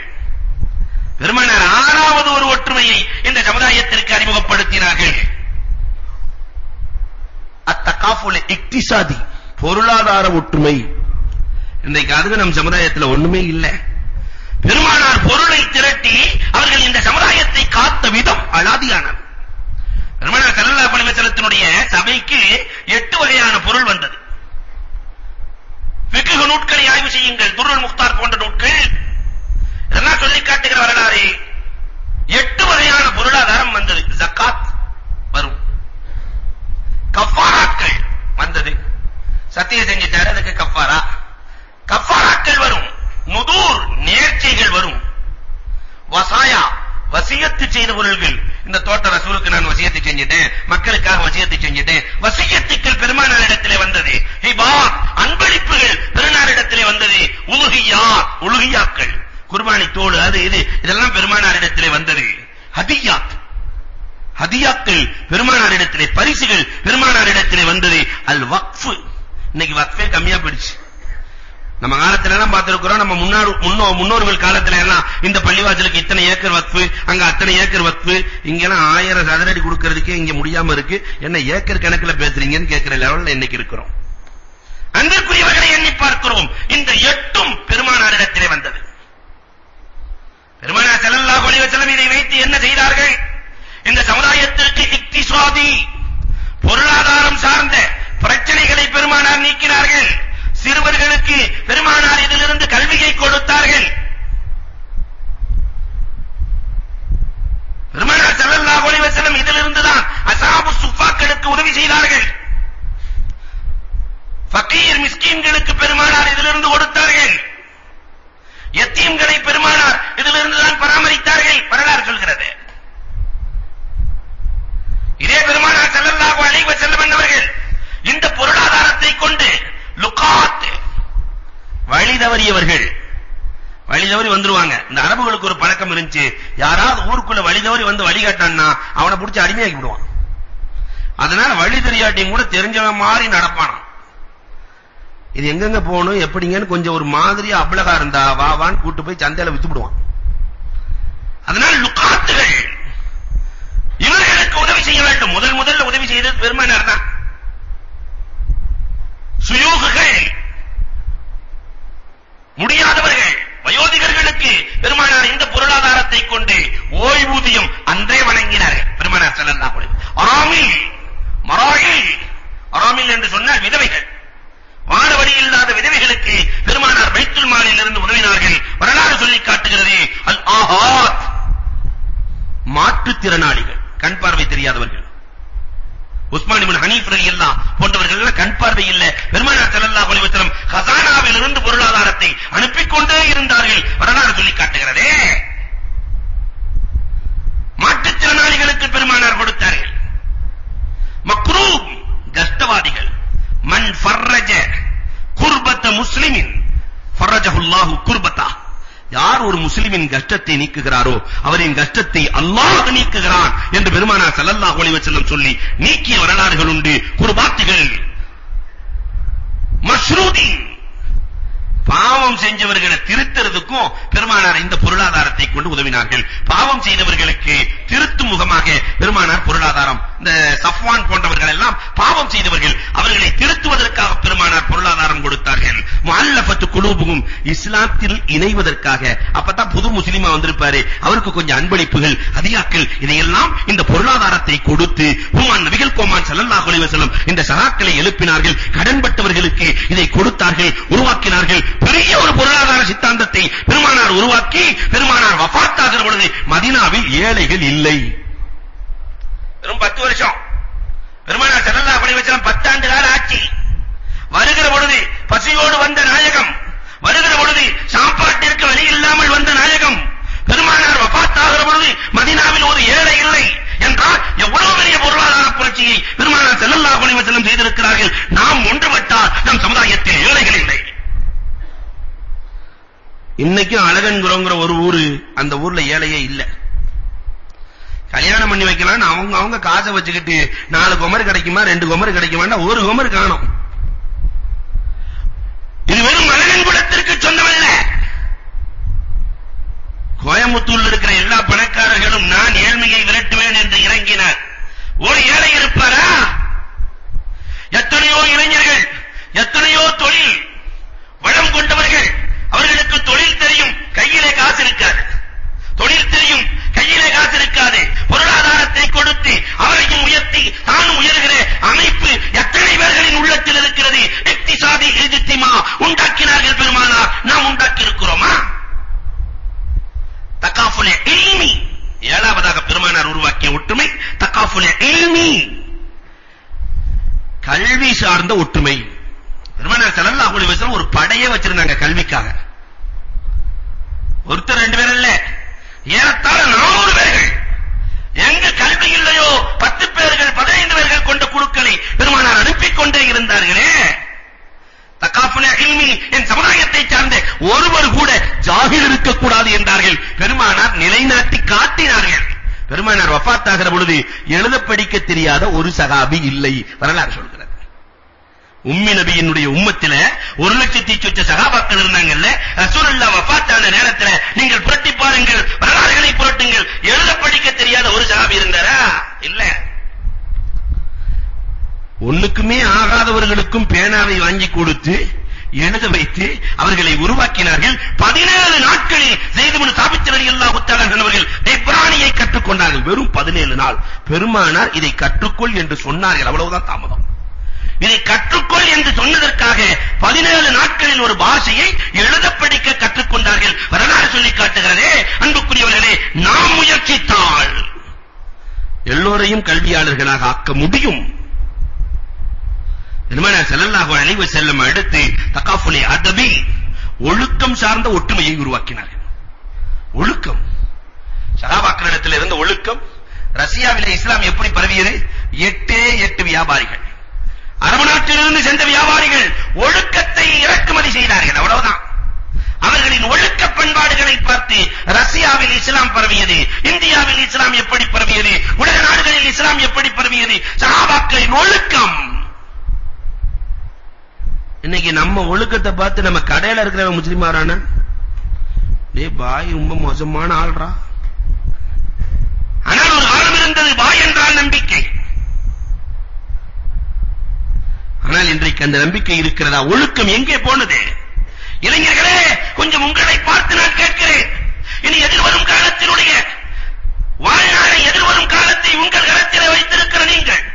பெருமானார் 6வது ஒரு ஒற்றுமையை இந்த சமுதாயத்திற்கு அறிமுகப்படுத்தினார்கள். அத்தகாஃபுல் இக்திசாதி, பொருளாதார ஒற்றுமை. இன்றைக்கு அதுக்கு நம் சமுதாயத்தில் ஒண்ணுமே இல்லை. பெருமானார் பொருளை திரட்டி அவர்கள் இந்த சமுதாயத்தை காத்த விதம் அலாதியானது. பெருமானார் ஸல்லல்லாஹு அலைஹி வஸல்லத்தினுடைய சபைக்கு 8 வகையான பொருள் வந்தது. ஃபிக்ஹ் நூட்களை ஆய்வு செய்யுங்கள், துர்ருல் முக்தார் போன்ற நூட்கள் இதெல்லாம் சொல்லி காட்டுகிற வரலாறு. 8 வகையான பொருளாதாரம் வந்தது. ஜகாத் வரும், கஃபாராக்கள் வந்தது. சத்தியம் செஞ்சிட்டாரு அதுக்கு கஃபாரா, கஃபாராக்கள் வரும். நுதூர், நேர்ச்சைகள் வரும். வசாயா, வசியத்து செய்த பொருள்கள். இந்த தோட்ட ரசூலுக்கு நான் வசியத்து செஞ்சிட்டேன், மக்களுக்காக வசியத்து செஞ்சிட்டேன். வசியத்துக்கள் பெருமானாரிடத்திலே வந்தது. ஹிபாத், அன்பளிப்புகள் பெருமானாரிடத்திலே வந்தது. உலுஹியாக்கள், குர்பானி தோடு, அது இது இதெல்லாம் பெருமானாரிடத்திலே வந்தது. ஹதியாத், ஹதியாக்கள் பெருமானாரிடத்திலே, பரிசுகள் பெருமானாரிடத்திலே வந்தது. அல் வக்ஃப், இன்னைக்கு வக்ஃபே கம்மியா போயிடுச்சு. நம்ம காலத்துல எல்லாம் பார்த்திருக்கிறோம். நம்ம முன்னோர்கள் காலத்துல எல்லாம் இந்த பள்ளிவாசலுக்கு இத்தனை ஏக்கர் வக்ஃபு, அங்க அத்தனை ஏக்கர் வக்ஃபு, இங்க எல்லாம் 1000 சதுரடி கொடுக்கிறதுக்கே இங்க முடியாம இருக்கு. என்ன ஏக்கர் கணக்குல பேசுறீங்கன்னு கேட்கிற லெவல்ல இன்னைக்கு இருக்கிறோம். அன்பிற்குரியவர்களை எண்ணி பார்க்கிறோம். இந்த 8ம் பெருமானாரிடத்திலே வந்தது. பெருமானார் ஸல்லல்லாஹு அலைஹி வஸல்லம் இதை வைத்து என்ன செய்தார்கள்? இந்த சமுதாயத்திற்கு இக்திசாதி, பொருளாதாரம் சார்ந்த பிரச்சனைகளை பெருமானார் நீக்கினார்கள். சிறுவர்களுக்கு பெருமானார் இதிலிருந்து கல்வியை கொடுத்தார்கள். பெருமானார் ஸல்லல்லாஹு அலைஹி வஸல்லம் இதிலிருந்து தான் அஸ்ஹாபு சுஃபாக்களுக்கு உதவி செய்தார்கள். ஃபகீர் மிஸ்கீன்களுக்கு பெருமானார் இதிலிருந்து கொடுத்தார்கள். யத்தீம்களை பெருமானார் இதிலிருந்து தான் பராமரித்தார்கள். வரலாறு சொல்கிறது. இதே பெருமானார் ஸல்லல்லாஹு அலைஹி வஸல்லம் அவர்கள் இந்த பொருளாதாரத்தை கொண்டு லுகாத், வழி தவறியவர்கள், பழக்கம் இருந்துச்சு. யாராவது ஊருக்குள்ள வழி தவறி வந்து வழி காட்டான்னா அவனை பிடிச்சி அடிமையாக்கி விடுவான். அதனால வழி தெரியாட்டியும் கூட தெரிஞ்சவன் மாதிரி நடப்பானாம். இது எங்கெங்க போகணும் எப்படிங்கன்னு கொஞ்சம் ஒரு மாதிரியா அபலகா இருந்தா வான்னு கூட்டு போய் சந்தையில வித்து விடுவான். அதனால லுகாத்துகள் இவர்களுக்கு உதவி செய்ய வேண்டும். முதல்ல உதவி செய்தது பெருமானார் தான். சுயூகுகள், முடியாதவர்கள், வயோதிகர்களுக்கு பெருமானார் இந்த பொருளாதாரத்தை கொண்டு ஓய்வூதியம் அன்றே வழங்கினார்கள் பெருமானார் ஸல்லல்லாஹு அலைஹி வஸல்லம். அராமில் என்று சொன்னால் விதவைகள், வாழ வழி இல்லாத விதவைகளுக்கு பெருமானார் பைத்துல் மாலில் இருந்து உதவினார்கள். வரலாறு சொல்லி காட்டுகிறது. அல் ஆஹாத், மாற்றுத்திறனாளிகள், கண் பார்வை தெரியாதவர்கள். உஸ்மான் இப்னு ஹனீஃப் ரலியல்லாஹு போன்றவர்கள் எல்லாம் கண் பார்வை இல்ல. பெருமானார் ஸல்லல்லாஹு அலைஹி வஸல்லம் கஸானாவில் இருந்து பொருளாதாரத்தை அனுப்பிக் கொண்டே இருந்தார்கள். வரலாறு சொல்லி காட்டுகிறதே. மாற்றுத்திறனாளிகளுக்கு பெருமானார் கொடுத்தார்கள். மக்ரூப், கஷ்டவாதிகள். மன் ஃபர்ரஜ குர்பத முஸ்லிமின் ஃபர்ரஜஹுல்லாஹு குர்பதா. யார் ஒரு முஸ்லிமின் கஷ்டத்தை நீக்குகிறாரோ அவரின் கஷ்டத்தை அல்லாஹ் நீக்குகிறான் என்று பெருமானார் ஸல்லல்லாஹு அலைஹி வஸல்லம் சொல்லி நீக்கிய வரலாறுகள் உண்டு. குர்பாத்துகள், மஷ்ரூதீன், பாவம் செஞ்சவர்களை திருத்துறதுக்கும் பெருமானார் இந்த பொருளாதாரத்தை கொண்டு உதவினார்கள். பாவம் செய்தவர்களுக்கு திருத்தும் முகமாக பெருமானார் பொருளாதாரம், இந்த சஃப்வான் போன்றவர்கள் எல்லாம் பாவம் செய்தவர்கள், அவர்களை திருத்துவதற்காக பெருமானார் பொருளாதாரம் கொடுத்தார்கள். முஅல்லஃபத்து குலூபுஹும், இஸ்லாத்தில் இணைவதற்காக. அப்பதான் புது முஸ்லிமா வந்திருப்பாரு, அவருக்கு கொஞ்சம் அன்பளிப்புகள், ஹதியாக்கள், இதையெல்லாம் இந்த பொருளாதாரத்தை கொடுத்து ஹுமான் நபிகள் கோமான் ஸல்லல்லாஹு அலைஹி வஸல்லம் இந்த சகாக்களை எழுப்பினார்கள். கடன்பட்டவர்களுக்கு இதை கொடுத்தார்கள், உருவாக்கினார்கள். பெரிய ஒரு பொருளாதார சித்தாந்தத்தை பெருமானார் உருவாக்கி பெருமானார் வஃபாத்தாகிற பொழுது மதீனாவில் ஏழைகள் இல்லை. வெறும் 10 வருஷம் பெருமானார் ஸல்லல்லாஹு அலைஹி வஸல்லம் 10 ஆண்டு கால ஆட்சி. வருகிற பொழுது பசியோடு வந்த நாயகம், வருகிற பொழுது சாப்பாட்டிற்கு வழி இல்லாமல் வந்த நாயகம். பெருமானார் வஃபாத்தாகிற பொழுது மதீனாவில் ஒரு ஏழை இல்லை என்றால் எவ்வளவு பெரிய பொருளாதார புரட்சியை பெருமானார் ஸல்லல்லாஹு அலைஹி வஸல்லம் செய்திருக்கிறார்கள். நாம் ஒன்றுபட்டால் நம் சமுதாயத்தில் ஏழைகள் இல்லை. இன்னைக்கும் அழகன்குறங்கிற ஒரு ஊரு, அந்த ஊர்ல ஏழையே இல்ல. கல்யாணம் பண்ணி வைக்கலாம் அவங்க காசை வச்சுக்கிட்டு 4 குமர் கிடைக்குமா 2 குமர் கிடைக்குமா, 1 குமர் காணும். இது வெறும் அழகன்குளத்திற்கு சொந்தமல்ல. கோயம்புத்தூர்ல இருக்கிற எல்லா பணக்காரர்களும் நான் ஏழ்மையை விரட்டுவேன் என்று இறங்கினார். ஒரு ஏழை இருப்பாரா? எத்தனையோ இளைஞர்கள், எத்தனையோ தொழில் வளம் கொண்டவர்கள், அவர்களுக்கு தொழில் தெரியும், கையிலே காசு இருக்காது. தொழில் தெரியும், கையிலே காசு இருக்காது. பொருளாதாரத்தை கொடுத்து அவரையும் உயர்த்தி தானும் உயர்கிற அமைப்பு எத்தனை பேர்களின் உள்ளத்தில் இருக்கிறது. இக்திசாதி இஜ்திமா உண்டாக்கினார்கள் பெருமானார். நாம் உண்டாக்கி இருக்கிறோமா? தகாஃபுல் இல்மி, 7வதாக பெருமானார் உருவாக்கிய ஒற்றுமை தகாஃபுல் இல்மி, கல்வி சார்ந்த ஒற்றுமை. பெருமானார் ஸல்லல்லாஹு அலைஹி வஸல்லம் ஒரு படையே வச்சிருந்தாங்க கல்விக்காக. ஒருத்தர் 2 பேர் இல்ல, ஏறத்தாழ 400 பேர்கள். எங்க கல்வி இல்லையோ 10 பேர்கள் 15 பேர்கள் கொண்ட குழுக்களை பெருமானார் அனுப்பிக் கொண்டே இருந்தார்களே. தகாஃபுல் இல்மி, என் சமுதாயத்தை சார்ந்த ஒருவர் கூட ஜாஹில் இருக்கக்கூடாது என்றார்கள். பெருமானார் நிலைநாட்டி காட்டினார்கள். பெருமானார் வஃபாத்தாகிற பொழுது எழுத படிக்க தெரியாத ஒரு சஹாபி இல்லை. வரலாறு சொல்கிறது. உம்மி நபியினுடைய உம்மத்தில 1,00,000 சொச்ச சஹாபாக்கள் இருந்தாங்கல்ல. ரசூலுல்லாஹ் வஃபாத்தான நேரத்துல நீங்கள் புரட்டி பாருங்கள், வரலாறுகளை புரட்டுங்கள். எழுத படிக்க தெரியாத ஒரு சஹாபி இருந்தாரா? இல்ல. ஒண்ணுக்குமே ஆகாதவர்களுக்கும் பேனாவை வாங்கி கொடுத்து எழுத வைத்து அவர்களை உருவாக்கினார்கள். 17 நாட்களில் ஸைத் இப்னு சாபித் ரலியல்லாஹு தஆலா அவர்கள் இப்ரானியை கற்றுக்கொண்டார்கள். வெறும் 17 நாள். பெருமானார் இதை கற்றுக்கொள் என்று சொன்னார்கள். அவ்வளவுதான் தாமதம். இதை கற்றுக்கொள் என்று சொன்னதற்காக 17 நாட்களில் ஒரு பாஷையை எழுத படிக்க கற்றுக்கொண்டார்கள். வரலாறு சொல்லி காட்டுகிறதே. அன்புக்குரியவர்களே, நாம் முயற்சித்தால் எல்லோரையும் கல்வியாளர்களாக ஆக்க முடியும். பெருமானார் ஸல்லல்லாஹு அலைஹி வஸல்லம் அடுத்து தகாஃபுல் அதபி, ஒழுக்கம் சார்ந்த ஒற்றுமையை உருவாக்கினார்கள். ஒழுக்கம், சஹாபாக்களிடத்தில் இருந்த ஒழுக்கம். ரஷ்யாவிலே இஸ்லாம் எப்படி பரவியது? 8 வியாபாரிகள், அரபு நாட்டிலிருந்து சென்ற வியாபாரிகள் ஒழுக்கத்தை இறக்குமதி செய்தார்கள். அவ்வளவுதான். அவர்களின் ஒழுக்க பண்பாடுகளை பார்த்து ரஷ்யாவில் இஸ்லாம் பரவியது, இந்தியாவில் இஸ்லாம் எப்படி பரவியது, உலக நாடுகளில் இஸ்லாம் எப்படி பரவியது, சஹாபாக்களின் ஒழுக்கம். இன்னைக்கு நம்ம ஒழுக்கத்தை பார்த்து நம்ம கடையில இருக்கிற முஸ்லிம் ஆறானா, டேய் பாய் ரொம்ப மோசமான ஆள்ரா. ஆனால் ஒரு காலம் இருந்தது பாய் என்றால் நம்பிக்கை. ஆனால் இன்றைக்கு அந்த நம்பிக்கை இருக்கிறதா? ஒழுக்கம் எங்கே போனது? இளைஞர்களே, கொஞ்சம் உங்களை பார்த்து நான் கேட்கிறேன். இனி எதிர்வரும் காலத்தினுடைய வாழ்நாளை, எதிர்வரும் காலத்தை உங்கள் கரத்திலே வைத்திருக்கிற நீங்கள்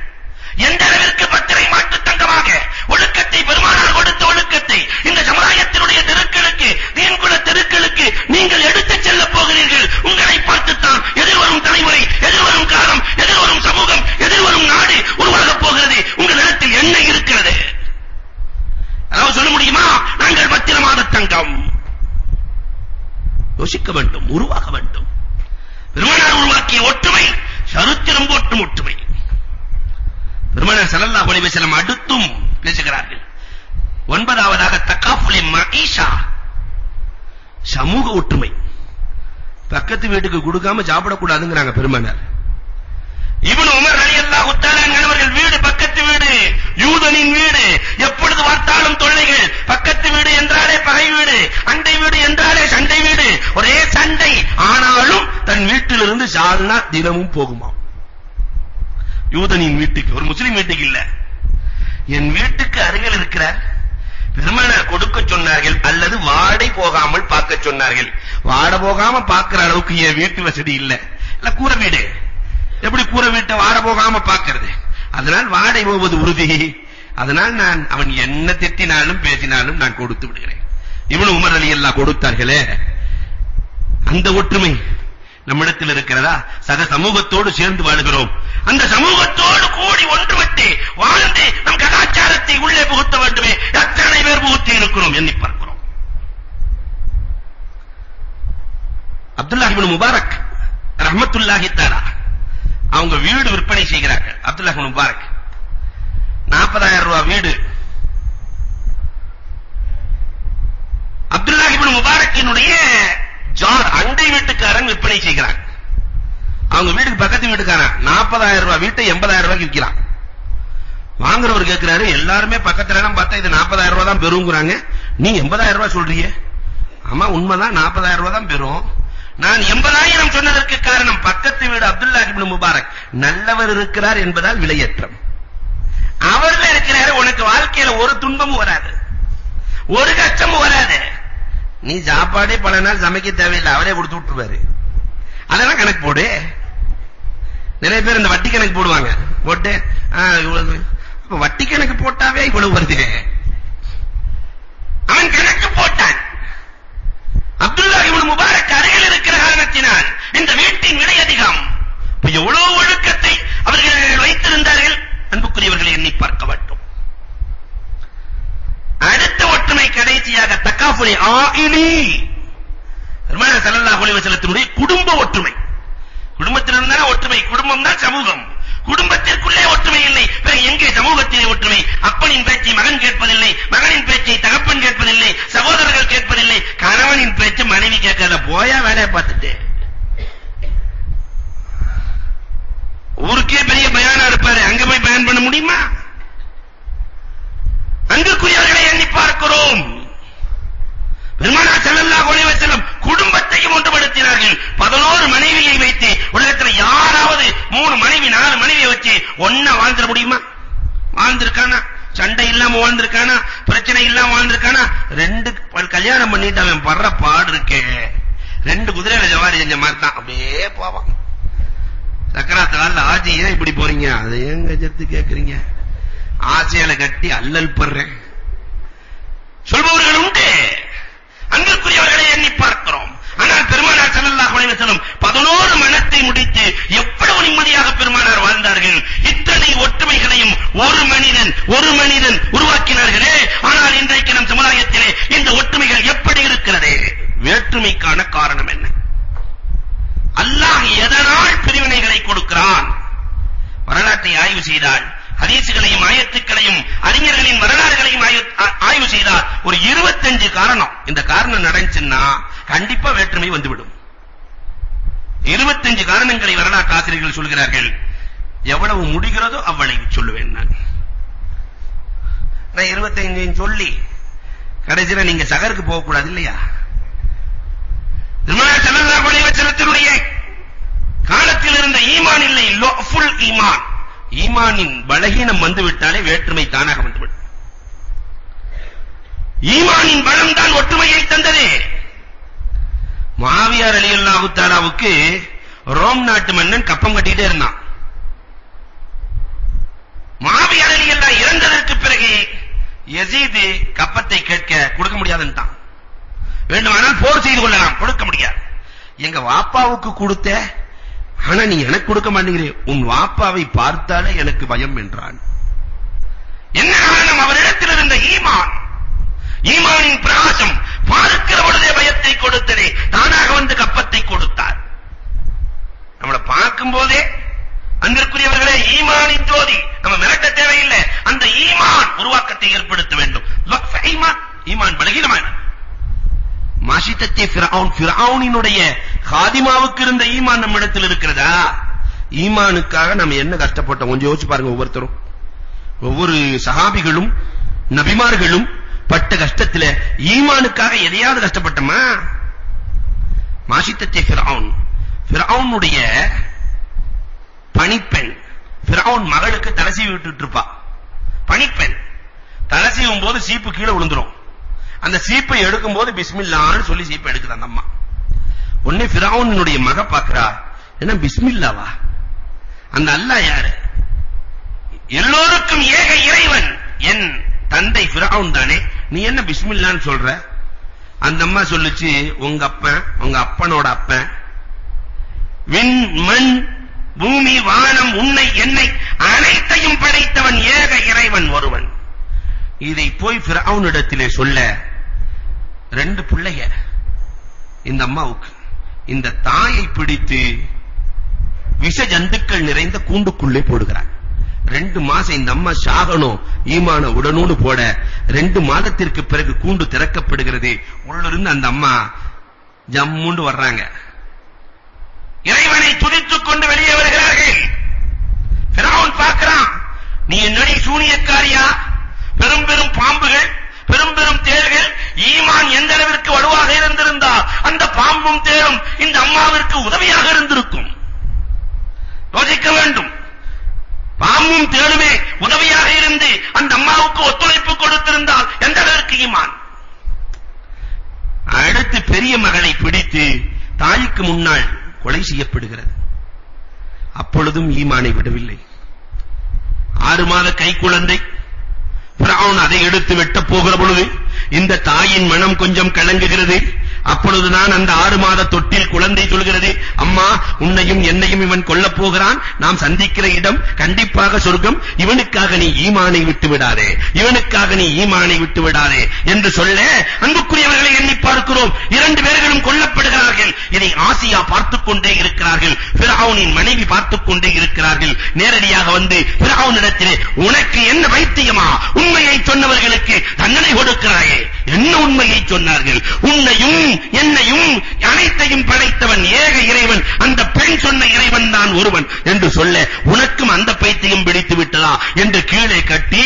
எந்த அளவிற்கு பத்திரை மாட்டு தங்கமாக ஒழுக்கத்தை, பெருமானார் கொடுத்த ஒழுக்கத்தை இந்த சமுதாயத்தினுடைய தெருக்களுக்கு, தீன்குல தெருக்களுக்கு நீங்கள் எடுத்துச் செல்ல போகிறீர்கள்? உங்களை பார்த்துத்தான் எதிர்வரும் தலைமுறை, எதிர்வரும் காலம், எதிர்வரும் சமூகம், எதிர்வரும் நாடு உருவாகப் போகிறது. உங்களிடத்தில் என்ன இருக்கிறது? அதாவது சொல்ல முடியுமா? நாங்கள் பத்திரமான தங்கம். யோசிக்க வேண்டும், உருவாக வேண்டும். பெருமானார் உருவாக்கிய ஒற்றுமை சரித்திரம் போட்டும் ஒற்றுமை. பெருமானார் ஸல்லல்லாஹு அலைஹி வஸல்லம் அடுத்தும் பேசுகிறார்கள். 9வதாக தகாஃபுல் மஈஷா, சமூக ஒற்றுமை. பக்கத்து வீட்டுக்கு கொடுக்காம சாப்பிட கூடாதுங்கறாங்க பெருமானார். இப்னு உமர் ரலியல்லாஹு தஆலா அவர்கள் வீடு பக்கத்து வீடு, யூதனின் வீடு, எப்பொழுது பார்த்தாலும் தொல்லைகள். பக்கத்து வீடு என்றாலே பகை வீடு, அண்டை வீடு என்றாலே சண்டை வீடு, ஒரே சண்டை. ஆனாலும் தன் வீட்டிலிருந்து சால்னா தினமும் போகுமா யூதனின் வீட்டுக்கு, ஒரு முஸ்லிம் வீட்டுக்கு இல்ல. என் வீட்டுக்கு அருகில் இருக்கிறார், பெருமானார் கொடுக்க சொன்னார்கள், அல்லது வாடை போகாமல் பார்க்க சொன்னார்கள். வாடை போகாம பார்க்கிற அளவுக்கு என் வீட்டு வசதி இல்ல. இல்ல கூரை வீடு, எப்படி கூரை வீட்டை வாடை போகாம பார்க்கிறது? அதனால் வாடை போவது உறுதி. அதனால் நான் அவன் என்ன திட்டினாலும் பேசினாலும் நான் கொடுத்து விடுகிறேன். இப்னு உமர் ரலியல்லாஹு கொடுத்தார்களே, அந்த ஒற்றுமை நம்மிடத்தில் இருக்கிறதா? சக சமூகத்தோடு சேர்ந்து வாழுகிறோம். அந்த சமூகத்தோடு கூடி ஒன்றுபட்டு வாழ்ந்து நம் கலாச்சாரத்தை உள்ளே புகுத்த வேண்டுமே. எத்தனை பேர் புகுத்தி இருக்கிறோம் எண்ணி பார்க்கிறோம். அப்துல்லாஹ் இப்னு முபாரக் ரஹ்மத்துல்லாஹி தஆலா அவங்க வீடு விற்பனை செய்கிறார்கள். அப்துல்லாஹ் இப்னு முபாரக் 40,000 ரூபாய் வீடு. அப்துல்லாஹ் இப்னு முபாரக்கினுடைய ஜார் அண்டை வீட்டுக்காரன் விற்பனை செய்கிறான். அவங்க வீட்டுக்கு பக்கத்து வீட்டுக்காரன் 40,000 ரூபாய் வீட்டை 80,000 ரூபாய்க்கு விற்கிறான். வாங்குறவர் கேட்கிறாரு, எல்லாருமே பக்கத்துல எல்லாம் பார்த்தா இது 40,000 ரூபாய் தான் பெறுங்கிறாங்க, நீ 80,000 ரூபாய் சொல்றீங்க? ஆமா உண்மைதான், 40,000 ரூபாய் தான் பெறும். நான் 80,000 சொன்னதற்கு காரணம் பக்கத்து வீடு அப்துல்லாஹ் இப்னு முபாரக் நல்லவர் இருக்கிறார் என்பதால் விலையேற்றம். அவர்ல இருக்கிறாரு, உனக்கு வாழ்க்கையில ஒரு துன்பமும் வராது, ஒரு கஷ்டமும் வராது. நீ சாப்பாடே பல நாள் சமைக்க தேவையில்லை, அவரே கொடுத்து விட்டுருவாரு. அதெல்லாம் கணக்கு போடு. நிறைய பேர் இந்த வட்டி கணக்கு போடுவாங்க. போட்டு இவ்வளவு வட்டி கணக்கு போட்டாவே இவ்வளவு வருது. அவன் கணக்கு போட்டான். அப்துல்லாஹ் இப்னு முபாரக் அருகில் இருக்கிற காரணத்தினால் இந்த வீட்டின் விலை அதிகம். இப்ப எவ்வளவு ஒழுக்கத்தை அவர்கள் வைத்திருந்தார்கள் அன்புக்குரியவர்களை எண்ணி பார்க்க வேண்டும். அடுத்த ஒற்றுமை கடைசியாக தகாஃபுல் ஆயிலி, பெருமானார் ஸல்லல்லாஹு அலைஹி வஸல்லத்தினுடைய குடும்ப ஒற்றுமை. குடும்பத்தில் இருந்தா ஒற்றுமை, குடும்பம் தான் சமூகம். குடும்பத்திற்குள்ளே ஒற்றுமை இல்லை, எங்கே சமூகத்திலே ஒற்றுமை? அப்பனின் பேச்சை மகன் கேட்பதில்லை, மகனின் பேச்சை தகப்பன் கேட்பதில்லை, சகோதரர்கள் கேட்பதில்லை, கணவனின் பேச்சை மனைவி கேட்காத. போயா வேலையை பார்த்துட்டு ஊருக்கே பெரிய பயானா இருப்பாரு, அங்க போய் பயன் பண்ண முடியுமா? அன்புக்குரியவர்களை எண்ணி பார்க்கிறோம். பெருமானார் ஸல்லல்லாஹு அலைஹி வஸல்லம் குடும்பத்தையும் ஒன்றுபடுத்தினார்கள். 11 மனைவியை வைத்து உலகத்தில் யாராவது 3 மனைவி 4 மனைவியை வச்சு ஒண்ணா வாழ்ந்துட முடியுமா? வாழ்ந்திருக்கானா? சண்டை இல்லாம வாழ்ந்திருக்கானா? பிரச்சனை இல்லாம வாழ்ந்திருக்கானா? 2 கல்யாணம் பண்ணிட்டு அவன் படுற பாடு இருக்கே, 2 குதிரையில சவாரி செஞ்ச மாதிரி தான். அப்படியே போவான். சக்கராத்தால ஆஜி ஏன் இப்படி போறீங்க? அதை ஏன் கஜத்து கேக்குறீங்க? ஆசையில கட்டி அல்லல் படுறேன் சொல்பவர்கள் உண்டு. அன்புக்குரியவர்களை எண்ணி பார்க்கிறோம். ஆனால் பெருமானார் ஸல்லல்லாஹு அலைஹி வஸல்லம் 11 மனத்தை முடித்து எவ்வளவு நிம்மதியாக பெருமானார் வாழ்ந்தார்கள். இத்தனை ஒற்றுமைகளையும் ஒரு மனிதன் உருவாக்கினார்களே. ஆனால் இன்றைக்கு நம் சமுதாயத்திலே இந்த ஒற்றுமைகள் எப்படி இருக்கிறது? வேற்றுமைக்கான காரணம் என்ன? அல்லாஹ் எதனால் பிரிவினைகளை கொடுக்கிறான்? வரலாற்றை ஆய்வு செய்தால் ஹதீஸ்களையும் ஆயத்துக்களையும் அறிஞர்களின் வரலாறுகளையும் ஆய்வு செய்தால் ஒரு 25 காரணம், இந்த காரணம் நடந்துச்சுன்னா கண்டிப்பா வேற்றுமை வந்துவிடும். 25 காரணங்களை வரலாற்று ஆசிரியர்கள் சொல்கிறார்கள். எவ்வளவு முடிகிறதோ அவ்வளவு சொல்லுவேன் நான் 25 சொல்லி கடைசியில நீங்க சகருக்கு போக கூடாது இல்லையா? பெருமானார் ஸல்லல்லாஹு அலைஹி வஸல்லத்தினுடைய காலத்தில் இருந்த ஈமான் இல்லை, லஃபுல் ஈமான். ஈமானின் பலகீனம் வந்துவிட்டாலே வேற்றுமை தானாக வந்துவிடும். ஈமானின் பலம் தான் ஒற்றுமையை தந்தது. முஆவியா ரலியல்லாஹு தஆலாவுக்கு ரோம் நாட்டு மன்னன் கப்பம் கட்டிட்டே இருந்தான். முஆவியா ரலியல்லாஹு இறந்ததற்கு பிறகு யஸீத் கப்பத்தை கேட்க கொடுக்க முடியாதுன்னுட்டான். வேண்டுமானால் போர் செய்து கொள்ளலாம், கொடுக்க முடியாது. எங்க வாப்பாவுக்கு கொடுத்த, ஆனா நீ எனக்கு கொடுக்க மாட்டேங்கிறே, உன் வாப்பாவை பார்த்தாலே எனக்கு பயம் என்றான். என்ன காரணம்? அவரிடத்தில் இருந்த ஈமான், ஈமானின் பிரகாசம் பார்க்கிற பொழுதே பயத்தை கொடுத்ததே, தானாக வந்து கப்பத்தை கொடுத்தார். நம்மளை பார்க்கும் போதே அன்பிற்குரியவர்களே, ஈமானின் ஜோதி, நம்ம மிரட்ட தேவையில்லை, அந்த ஈமான் உருவாக்கத்தை ஏற்படுத்த வேண்டும். ஈமான் பலகீனமான மாஷித்தே ஃபிரௌனினுடைய காதிமாவுக்கு இருந்த ஈமான் நம்ம இடத்தில் இருக்கிறதா? ஈமானுக்காக நம்ம என்ன கஷ்டப்பட்டோம் கொஞ்சம் யோசிச்சு பாருங்க. ஒவ்வொருத்தரும், ஒவ்வொரு சஹாபிகளும் நபிமார்களும் பட்ட கஷ்டத்துல ஈமானுக்காக எதையாவது கஷ்டப்பட்டோமா? மாஷித்தே ஃபிரௌனுடைய பணிப்பெண், ஃபிரௌன் மகளுக்கு தலசீவி விட்டுட்டு இருப்பா. பணிப்பெண் தலசீவும் போது சீப்பு கீழே விழுந்துரும். அந்த சீப்பை எடுக்கும் போது பிஸ்மில்லான்னு சொல்லி சீப்பை எடுக்குது அந்த அம்மா. உடனே ஃபிரௌனுடைய மக பாக்குறா, என்ன பிஸ்மில்லாவா? அந்த அல்லாஹ் யாரு? எல்லோருக்கும் ஏக இறைவன், என் தந்தை ஃபிரௌன் தானே, நீ என்ன பிஸ்மில்லான்னு சொல்ற? அந்த அம்மா சொல்லுச்சு, உங்க அப்பன், உங்க அப்பனோட அப்பன், விண் மண் பூமி வானம் உன்னை என்னை அனைத்தையும் படைத்தவன் ஏக இறைவன் ஒருவன். இதை போய் ஃபிரௌன் இடத்திலே சொல்ல, 2 பிள்ளைய இந்த அம்மாவுக்கு, இந்த தாயை பிடித்து விஷ ஜந்துக்கள் நிறைந்த கூண்டுக்குள்ளே போடுகிறார். 2 மாசம் இந்த அம்மா சாகணும், ஈமான உடனோடு போட 2 மாதத்திற்கு பிறகு கூண்டு திறக்கப்படுகிறது. உள்ளிருந்து அந்த அம்மா ஜம்முண்டு வர்றாங்க. இறைவனை துதித்துக் கொண்டு வெளியே வருகிறார்கள். ஃபிரௌன் பார்க்கிறான், நீ என்னடி சூனியக்காரியா? பெரும் பெரும் பாம்புகள், பெரும் பெரும் தேள்கள், ஈமான் எந்த அளவிற்கு வலுவாக இருந்திருந்தால் அந்த பாம்பும் தேளும் இந்த அம்மாவிற்கு உதவியாக இருந்திருக்கும். யோசிக்க வேண்டும். பாம்பும் தேளுமே உதவியாக இருந்து அந்த அம்மாவுக்கு ஒத்துழைப்பு கொடுத்திருந்தால் எந்த அளவிற்கு ஈமான். அடுத்து பெரிய மகளை பிடித்து தாய்க்கு முன்னால் கொலை செய்யப்படுகிறது. அப்பொழுதும் ஈமானை விடவில்லை. 6 மாத கை குழந்தை. ஃபிரௌன் அதை எடுத்து வெட்ட போகிற பொழுது இந்த தாயின் மனம் கொஞ்சம் கலங்குகிறது. அப்பொழுதுதான் அந்த 6 மாத தொட்டில் குழந்தை சொல்கிறது, அம்மா உன்னையும் என்னையும் இவன் கொல்லப் போகிறான், நாம் சந்திக்கிற இடம் கண்டிப்பாக சொர்க்கம், இவனுக்காக நீ ஈமானை விட்டு விடாதே, இவனுக்காக நீ ஈமானை விட்டு விடாதே என்று சொல்ல, அன்புக்குரியவர்களை எண்ணி பார்க்கிறோம், 2 பேர்களும் கொல்லப்படுகிறார்கள். இதை ஆசியா பார்த்துக் கொண்டே இருக்கிறார்கள், ஃபிரௌனின் மனைவி பார்த்துக் கொண்டே இருக்கிறார்கள். நேரடியாக வந்து ஃபிரௌனிடத்திலே, உனக்கு என்ன வைத்தியமா? உண்மையை சொன்னவர்களுக்கு தண்டனை கொடுக்கிறாயே. என்ன உண்மையை சொன்னார்கள்? உன்னையும் என்னையும் அனைத்தையும் படைத்தவன் ஏக இறைவன், அந்த பெண் சொன்ன இறைவன் தான் ஒருவன் என்று சொல்ல, உனக்கும் அந்த பைத்தியம் பிடித்து விட்டதா என்று கீழே கட்டி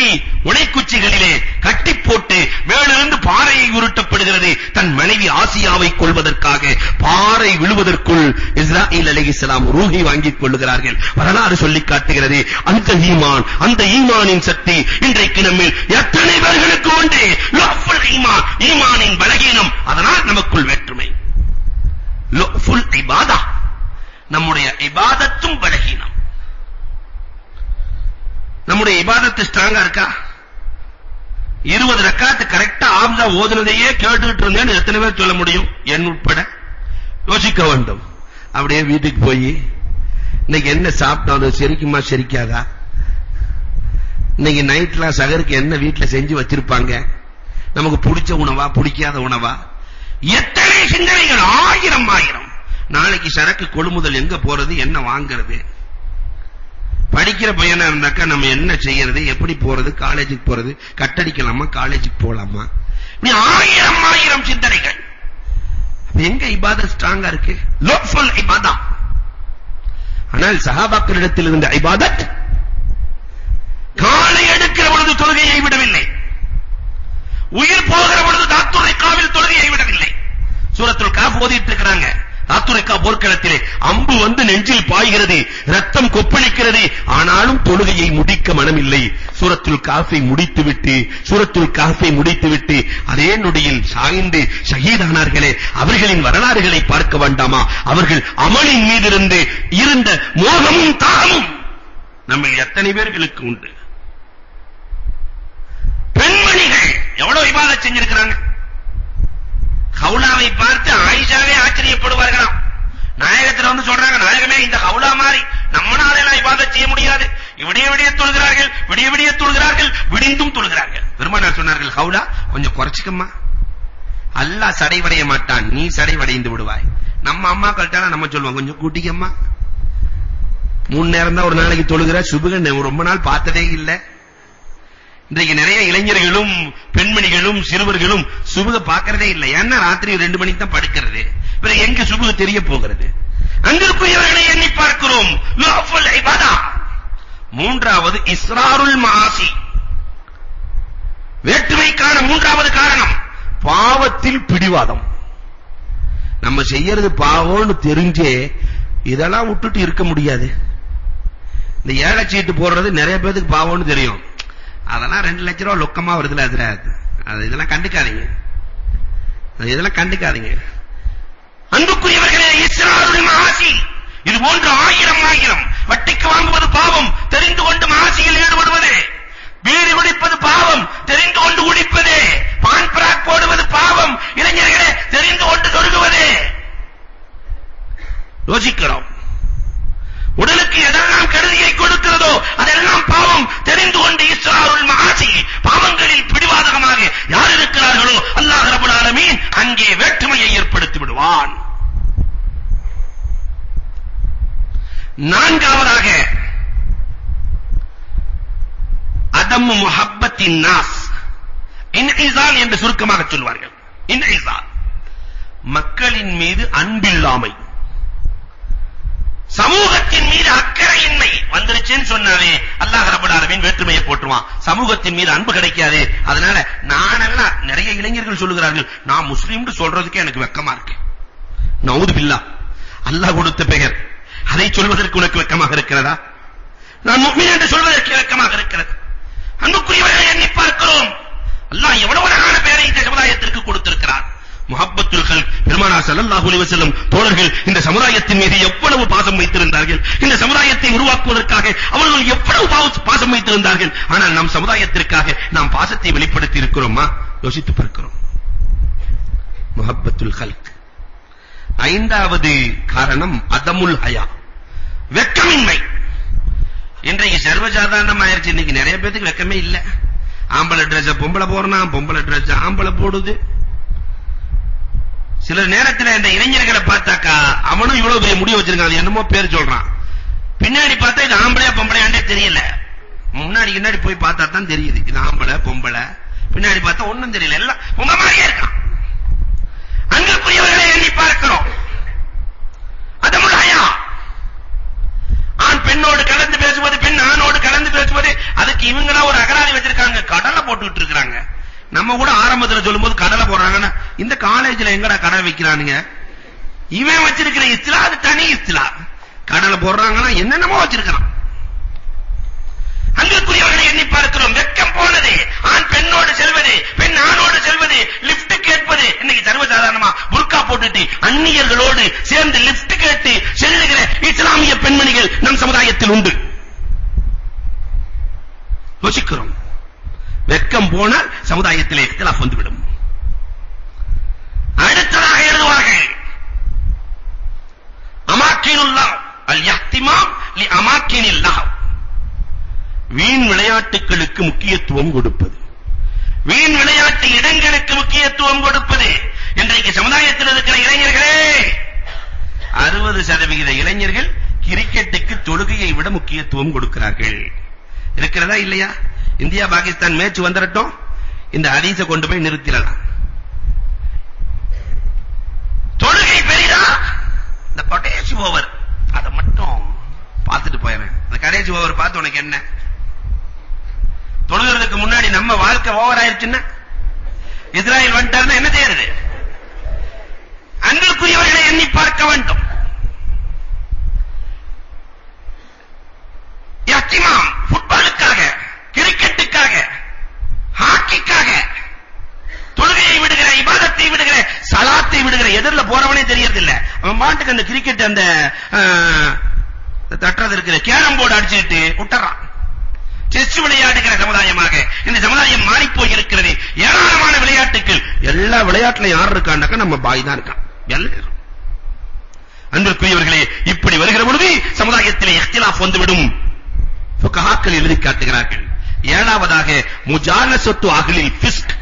உடைக்குச்சிகளிலே கட்டி போட்டு மேலிருந்து பாறையை உருட்டப்படுகிறது. தன் மனைவி ஆசியாவை கொள்வதற்காக பாறை விழுவதற்குள் இஸ்ராயீல் அலைஹிஸ்ஸலாம் ரூஹி வாங்கிக் கொள்ளுகிறார்கள். வரலாறு சொல்லி காட்டுகிறது. அந்த ஈமான், அந்த ஈமானின் சக்தி இன்றைக்கு நம்மில் எத்தனை பேர்களுக்கு உண்டு? லஃபுல் ஈமான், ஈமானின் பலகீனம். அதனால் நமக்குள் வேற்றுமை. லஃபுல் இபாதா, நம்முடைய இபாதத்தும் பலகீனம். நம்முடைய இபாதத்து ஸ்ட்ராங்கா இருக்கா? 20 ரக்காத் கரெக்டா ஆப்ஸா ஓதுனதையே கேட்டுட்டு இருந்தேன்னு எத்தனை பேர் சொல்ல முடியும்? என் உட்பட யோசிக்க வேண்டும். அப்படியே வீட்டுக்கு போய் இன்னைக்கு என்ன சாப்பிட்டோம், செரிக்குமா செரிக்காதா, இன்னைக்கு நைட்ல சகருக்கு என்ன வீட்டுல செஞ்சு வச்சிருப்பாங்க, நமக்கு பிடிச்ச உணவா பிடிக்காத உணவா, எத்தனை சிந்தனைகள், 1000. நாளைக்கு சரக்கு கொள்முதல் எங்க போறது, என்ன வாங்குறது, படிக்கிற பையனா இருந்தாக்கா நம்ம என்ன செய்யறது, எப்படி போறது, காலேஜுக்கு போறது, கட்டடிக்கலாமா, காலேஜுக்கு போலாமா, இப்படி ஆயிரம் சிந்தனைகள். எங்க இபாதத் ஸ்ட்ராங்கா இருக்கு? லோஃபுல் இபாதா. ஆனால் சஹாபாக்களிடத்தில் இருந்த இபாதத் காலை எடுக்கிற பொழுது தொழுகையை விடவில்லை, உயிர் போகிற பொழுது தாத்துரைக்காவில் தொழுகையை விடவில்லை. சூரத்துல் காஃப் ஓதிட்டு இருக்காங்க. தாத்துரைக்கா போர்க்களத்திலே அம்பு வந்து நெஞ்சில் பாய்கிறது, ரத்தம் கொப்பளிக்கிறது, ஆனாலும் தொழுகையை முடிக்க மனமில்லை. சூரத்துல் காஃபை முடித்துவிட்டு அதே நொடியில் சாய்ந்து ஷஹீதானார்களே, அவர்களின் வரலாறுகளை பார்க்க வேண்டாமா? அவர்கள் அமலின் மீது இருந்த மோகமும் தாகமும் நம்ம எத்தனை பேர்களுக்கு உண்டு? பெண்மணிகள் எவ்வளவு இபாதத் செஞ்சிருக்கிறாங்க. ஹவுலாவை பார்த்து ஆயிஷாவே ஆச்சரியப்படுவார்களாம். நாயகத்துல வந்து சொல்றாங்க, நாயகமே இந்த ஹவுலா மாதிரி நம்மளால எல்லாம் இபாதத் செய்ய முடியாது. விடிய தொழுகிறார்கள், விடிந்தும் தொழுகிறார்கள். பெருமானார் சொன்னார்கள், ஹவுலா கொஞ்சம் குறைச்சிக்கம்மா, அல்லாஹ் சடை வடைய மாட்டான், நீ சடை வடைந்து விடுவாய். நம்ம அம்மா கல்ட்டால நம்ம சொல்லுவோம், கொஞ்சம் கூட்டிக்கம்மா. 3 நேரம் தான் ஒரு நாளைக்கு தொழுகிற, சுபக ரொம்ப நாள் பார்த்ததே இல்லை. இன்றைக்கு நிறைய இளைஞர்களும் பெண்மணிகளும் சிறுவர்களும் சுபக பார்க்கறதே இல்லை. ஏன்னா ராத்திரி 2 மணிக்கு தான் படுக்கிறது. பிறகு எங்க சுபக தெரிய போகிறது? அங்கிருப்பவர்களை எண்ணி பார்க்கிறோம். லோஃபுல் இபாதா. மூன்றாவது இஸ்ராருல் மாசி, வேற்றுமைக்கான மூன்றாவது காரணம் பாவத்தில் பிடிவாதம். நம்ம செய்யறது பாவம்னு தெரிஞ்சே இதெல்லாம் விட்டுட்டு இருக்க முடியாது. இந்த ஏழை சீட்டு போடுறது நிறைய பேருக்கு பாவம்னு தெரியும். அதெல்லாம் 2 லட்சம் ரூபாய் லொக்கமா வருதுல, அது இதெல்லாம் கண்டுக்காதீங்க. அன்புக்குரியவர்களே, இஸ்ராருல் மாசி, இது போன்ற ஆயிரம் வட்டிக்கு வாங்குவது பாவம், தெரிந்து கொண்டு மாசியில் ஈடுபடுவது, பீடி குடிப்பது பாவம், தெரிந்து கொண்டு குடிப்பது, பான் பிராக் போடுவது பாவம், இளைஞர்களே தெரிந்து கொண்டு தொழுகுவது. யோசிக்கிறோம். உடலுக்கு எதெல்லாம் கருதியை கொடுக்கிறதோ அதெல்லாம் பாவம், தெரிந்து கொண்டு இஸ்ராருல் மாசி, பாவங்களில் பிடிவாதகமாக யார் இருக்கிறார்களோ அல்லாஹ் ரப்பல் ஆலமீன் அங்கே வேற்றுமையை ஏற்படுத்தி விடுவான். நான்காவதாக அதம்மு முஹப்பத்தின் நாஸ், இன்இசால் என்று சுருக்கமாக சொல்வார்கள். இன்இசால் மக்களின் மீது அன்பில்லாமை, சமூகத்தின் மீது அக்கறையின்மை வந்துருச்சுன்னு சொன்னாலே அல்லாஹ் ரப்பல் ஆலமீன் வேற்றுமையை போட்டுருவான். சமூகத்தின் மீது அன்பு கிடைக்காது. அதனால நானெல்லாம் நிறைய இளைஞர்கள் சொல்லுகிறார்கள், நான் முஸ்லீம்னு சொல்றதுக்கு எனக்கு வெக்கமா இருக்கு. நவுது பில்லாஹ், அல்லாஹ் கொடுத்த பெயர், அதை சொல்வதற்கு உனக்கு வெக்கமாக இருக்கிறதா? நான் முஃமின் என்று சொல்வதற்கு வெக்கமாக இருக்கிறது. அன்புக்குரியவர்களை எண்ணி பார்க்கிறோம், அல்லாஹ் எவ்வளவு அழகான பெயரை இந்த சமுதாயத்திற்கு கொடுத்திருக்கிறார். முஹப்பத்துல் கல்ப். பெருமானார் ஸல்லல்லாஹு அலைஹி வஸல்லம் தோழர்கள் இந்த சமுதாயத்தின் மீது எவ்வளவு பாசம் வைத்திருந்தார்கள், இந்த சமுதாயத்தை உருவாக்குவதற்காக அவர்கள் எவ்வளவு பாசம் வைத்திருந்தார்கள். ஆனால் நம் சமுதாயத்திற்காக நாம் பாசத்தை வெளிப்படுத்தி இருக்கிறோமா? யோசித்து பார்க்கிறோம். முஹப்பத்துல் கல்ப். ஐந்தாவது காரணம் அதமுல் ஹயா, வெட்கமின்மை. இன்றைக்கு சர்வசாதாரணம் ஆயிருச்சு. இன்னைக்கு நிறைய பேருக்கு வெட்கமே இல்ல. ஆம்பளை டிரஸ் பொம்பளை போறான், பொம்பளை டிரஸ் ஆம்பளை போடுது. சில நேரத்தில் இந்த இளைஞர்களை பார்த்தாக்கா அவனும் இவ்வளவு பெரிய முடி வச்சிருக்கான், என்னமோ பேர் சொல்றான். பின்னாடி பார்த்தா இது ஆம்பளையா பொம்பளையாண்டே தெரியல. முன்னாடி போய் பார்த்தா தான் தெரியுது இது ஆம்பளை பொம்பளை. பின்னாடி பார்த்தா ஒண்ணும் தெரியல, எல்லாம் உங்க மாதிரியே இருக்கான். அன்புக்குரியவர்களை எண்ணி பார்க்கிறோம். அதமுல் ஹயா, ஆண் பெண்ணோடு கலந்து பேசுவது, பெண் ஆணோடு கலந்து பேசுவது, அதுக்கு இவங்களா ஒரு அகராதி வச்சிருக்காங்க, கடலை போட்டுட்டு இருக்காங்க. நம்ம கூட ஆரம்பத்துல சொல்லும்போது கடலை போடுறாங்கன்னா, இந்த காலேஜ்ல எங்கடா கடை வைக்கிறானுங்க, இவன் வச்சிருக்கிற இஸ்லாம் அது தனி இஸ்லாம். கடலை போடுறாங்கன்னா என்னென்னமோ வச்சிருக்கான். அன்புக்குரியவர்களை எண்ணி பார்க்கிறோம். வெட்கம் போனது. ஆண் பெண்ணோடு செல்வது, பெண் ஆணோடு செல்வது, லிப்ட் கேட்பது. இன்னைக்கு சர்வசாதாரணமா புர்கா போட்டுட்டு அந்நியர்களோடு சேர்ந்து லிப்ட் கேட்டு செல்லுகிற இஸ்லாமிய பெண்மணிகள் நம் சமுதாயத்தில் உண்டு. யோசிக்கிறோம். வெட்கம் போனால் சமுதாயத்திலே இக்திலாஃப் வந்துவிடும். அடுத்ததாக எழுதுவார்கள், அமாக்கினுல்லாஹ் அல் இஹ்திமாம் லி அமாக்கினில்லாஹ், வீண் விளையாட்டுகளுக்கு முக்கியத்துவம் கொடுப்பது, வீண் விளையாட்டு இடங்களுக்கு முக்கியத்துவம் கொடுப்பது. இன்றைக்கு சமுதாயத்தில் இருக்கிற இளைஞர்களே 60% இளைஞர்கள் கிரிக்கெட்டுக்கு தொழுகையை விட முக்கியத்துவம் கொடுக்கிறார்கள். இருக்கிறதா இல்லையா? இந்தியா பாகிஸ்தான் மேட்ச் வந்துறட்டும், இந்த ஹதீஸை கொண்டு போய் நிறுத்திடலாம். தொழுகை பெரிதா? இந்த கடைசி ஓவர் அதை மட்டும் பார்த்துட்டு போயிடுறேன். இந்த கடைசி ஓவர் பார்த்து உனக்கு என்ன? தொழுகிறதுக்கு முன்னாடி நம்ம வாழ்க்கை ஓவர் ஆயிருச்சுன்னா, இஸ்ராயல் வந்துட்டாருன்னா என்ன செய்யறது? அன்பிற்குரியவர்களை எண்ணி பார்க்க வேண்டும். எஹ்திமாம் ஃபுட்பாலுக்காக, கிரிக்கெட்டுக்காக, ஹாக்கிக்காக தொழுகையை விடுகிற, இபாதத்தை விடுகிற, சலாத்தை விடுகிற, எதிரில போறவனே தெரியறதில்ல. அவன் பாட்டுக்கு அந்த கிரிக்கெட் அந்த தட்டுறது இருக்கிற கேரம் போர்டு அடிச்சுட்டு விட்டுறான். செஸ் விளையாடுகிற சமுதாயமாக இந்த சமுதாயம் மாறி போய் இருக்கிறது. ஏராளமான விளையாட்டுகள், எல்லா விளையாட்டுல யார் இருக்காண்டாக்க நம்ம பாய் தான் இருக்கான். எல்லாரும் அன்பிற்குரியவர்களே, இப்படி வருகிற பொழுது சமுதாயத்திலே இக்திலாஃப் வந்துவிடும். ஃபுகஹாக்கள் எழுதி காட்டுகிறார்கள். ஏழாவதாக முஜாலசத்து அஹ்லில் ஃபிஸ்க்,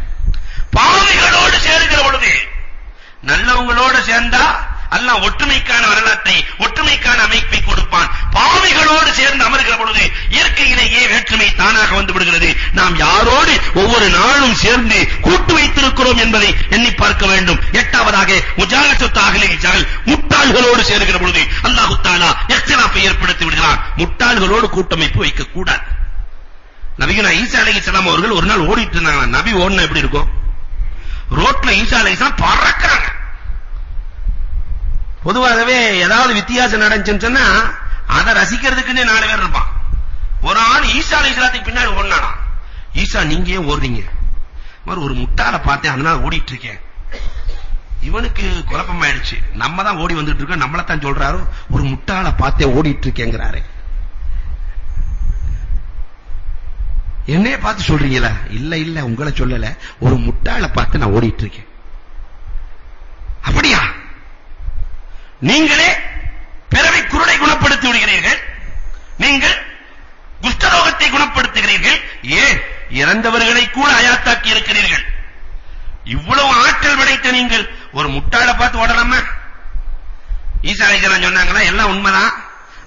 பாவிகளோடு சேருகிற பொழுது. நல்லவங்களோடு சேர்ந்தா அல்லாஹ் ஒற்றுமைக்கான வரலாற்றை, ஒற்றுமைக்கான அமைப்பை கொடுப்பான். பாவிகளோடு சேர்ந்து அமர்கிற பொழுது இயற்கையிலேயே வேற்றுமை தானாக வந்து விடுகிறது. நாம் யாரோடு ஒவ்வொரு நாளும் சேர்ந்து கூட்டு வைத்திருக்கிறோம் என்பதை எண்ணி பார்க்க வேண்டும். எட்டாவதாக முஜாலசத்து அஹ்லில் ஜஹல், முட்டாள்களோடு சேருகிற பொழுது அல்லாஹ் தஆலா இக்திலாஃபை ஏற்படுத்தி விடுகிறான். முட்டாள்களோடு கூட்டமைப்பு வைக்க கூடாது. நபிகள் ஈசா அலைஹிஸ்ஸலாம் அவர்கள் ஒரு நாள் ஓடிட்டு இருந்தாங்க. நபி ஓடுனா எப்படி இருக்கும்? ரோட்ல ஈசா அலைஹிஸ்ஸலாம் பறக்கறாங்க. பொதுவாகவே ஏதாவது வித்தியாசம் நடந்துச்சுன்னு சொன்னா அதை ரசிக்கிறதுக்குன்னே 4 பேர் இருப்பான். ஒரு ஆள் ஈசா அலைஹிஸ்ஸலாத்துக்கு பின்னாடி ஓடுனானா, ஈசா நீங்க ஏன் ஓடுறீங்க? ஒரு முட்டாளை பார்த்தேன், அதனால ஓடிட்டு இருக்கேன். இவனுக்கு குழப்பமாயிடுச்சு. நம்ம தான் ஓடி வந்துட்டு இருக்கோம், நம்மள தான் சொல்றாரு, ஒரு முட்டாளை பார்த்தே ஓடிட்டு இருக்கேங்கிறாரு. என்னைய பார்த்து சொல்றீங்களா? இல்ல இல்ல, உங்களை சொல்லல, ஒரு முட்டாளை பார்த்து நான் ஓடிட்டு இருக்கேன். அப்படியா? நீங்களே பிறவி குருடை குணப்படுத்தி விடுகிறீர்கள், நீங்கள் குஷ்டரோகத்தை குணப்படுத்துகிறீர்கள், ஏன் இறந்தவர்களை கூட அயாத்தாக்கி இருக்கிறீர்கள். இவ்வளவு ஆற்றல் படைத்த நீங்கள் ஒரு முட்டாளை பார்த்து ஓடலாமா? ஈசா அலைஹிஸ்ஸலாம் சொன்னாங்களா? எல்லாம் உண்மைதான்.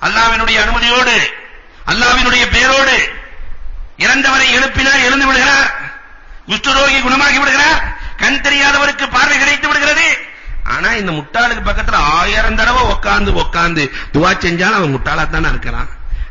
அல்லாஹ்வினுடைய அனுமதியோடு, அல்லாஹ்வினுடைய பெயரோடு இறந்தவரை எழுப்பினார், எழுந்து விடுகிறார். குஷ்டரோகி குணமாகி விடுகிறார். கண் தெரியாதவருக்கு பார்வை கிடைத்து விடுகிறது. ஆனா இந்த முட்டாளுக்கு பக்கத்துல 1000 தடவை உட்கார்ந்து துவா செஞ்சாலும் அவன் முட்டாளாத்தானே இருக்கிறான்.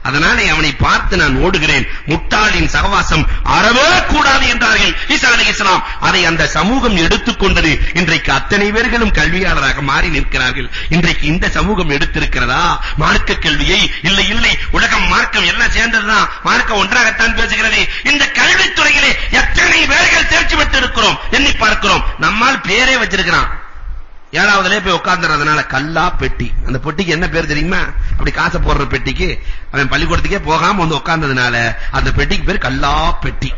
அதனால அவனை பார்த்து நான் ஓடுகிறேன். முட்டாளின் சகவாசம் அறவே கூடாது என்றார்கள் ஈசா அலைஹிஸ்ஸலாம். அதை அந்த சமூகம் எடுத்துக்கொண்டது. இன்றைக்கு அத்தனை பேர்களும் கல்வியாளராக மாறி நிற்கிறார்கள். இன்றைக்கு இந்த சமூகம் எடுத்திருக்கிறதா மார்க்க கல்வியை? இல்லை இல்லை, உலகம் மார்க்கம் எல்லாம் சேர்ந்ததுதான். மார்க்கம் ஒன்றாகத்தான் பேசுகிறது. இந்த கல்வித்துறையிலே எத்தனை பேர்கள் தேர்ச்சி பெற்று இருக்கிறோம் எண்ணி பார்க்கிறோம். நம்மால் பேரே வச்சிருக்கிறான். 7வதுல போய் உட்கார்ந்துறதுனால கல்லா பெட்டி. அந்த பெட்டிக்கு என்ன பேர் தெரியுமா? அப்படி காசை போடுற பெட்டிக்கு அவன் பள்ளிக்கூடத்துக்கே போகாம வந்து உட்கார்ந்ததுனால அந்த பெட்டிக்கு பேர் கல்லா பெட்டி.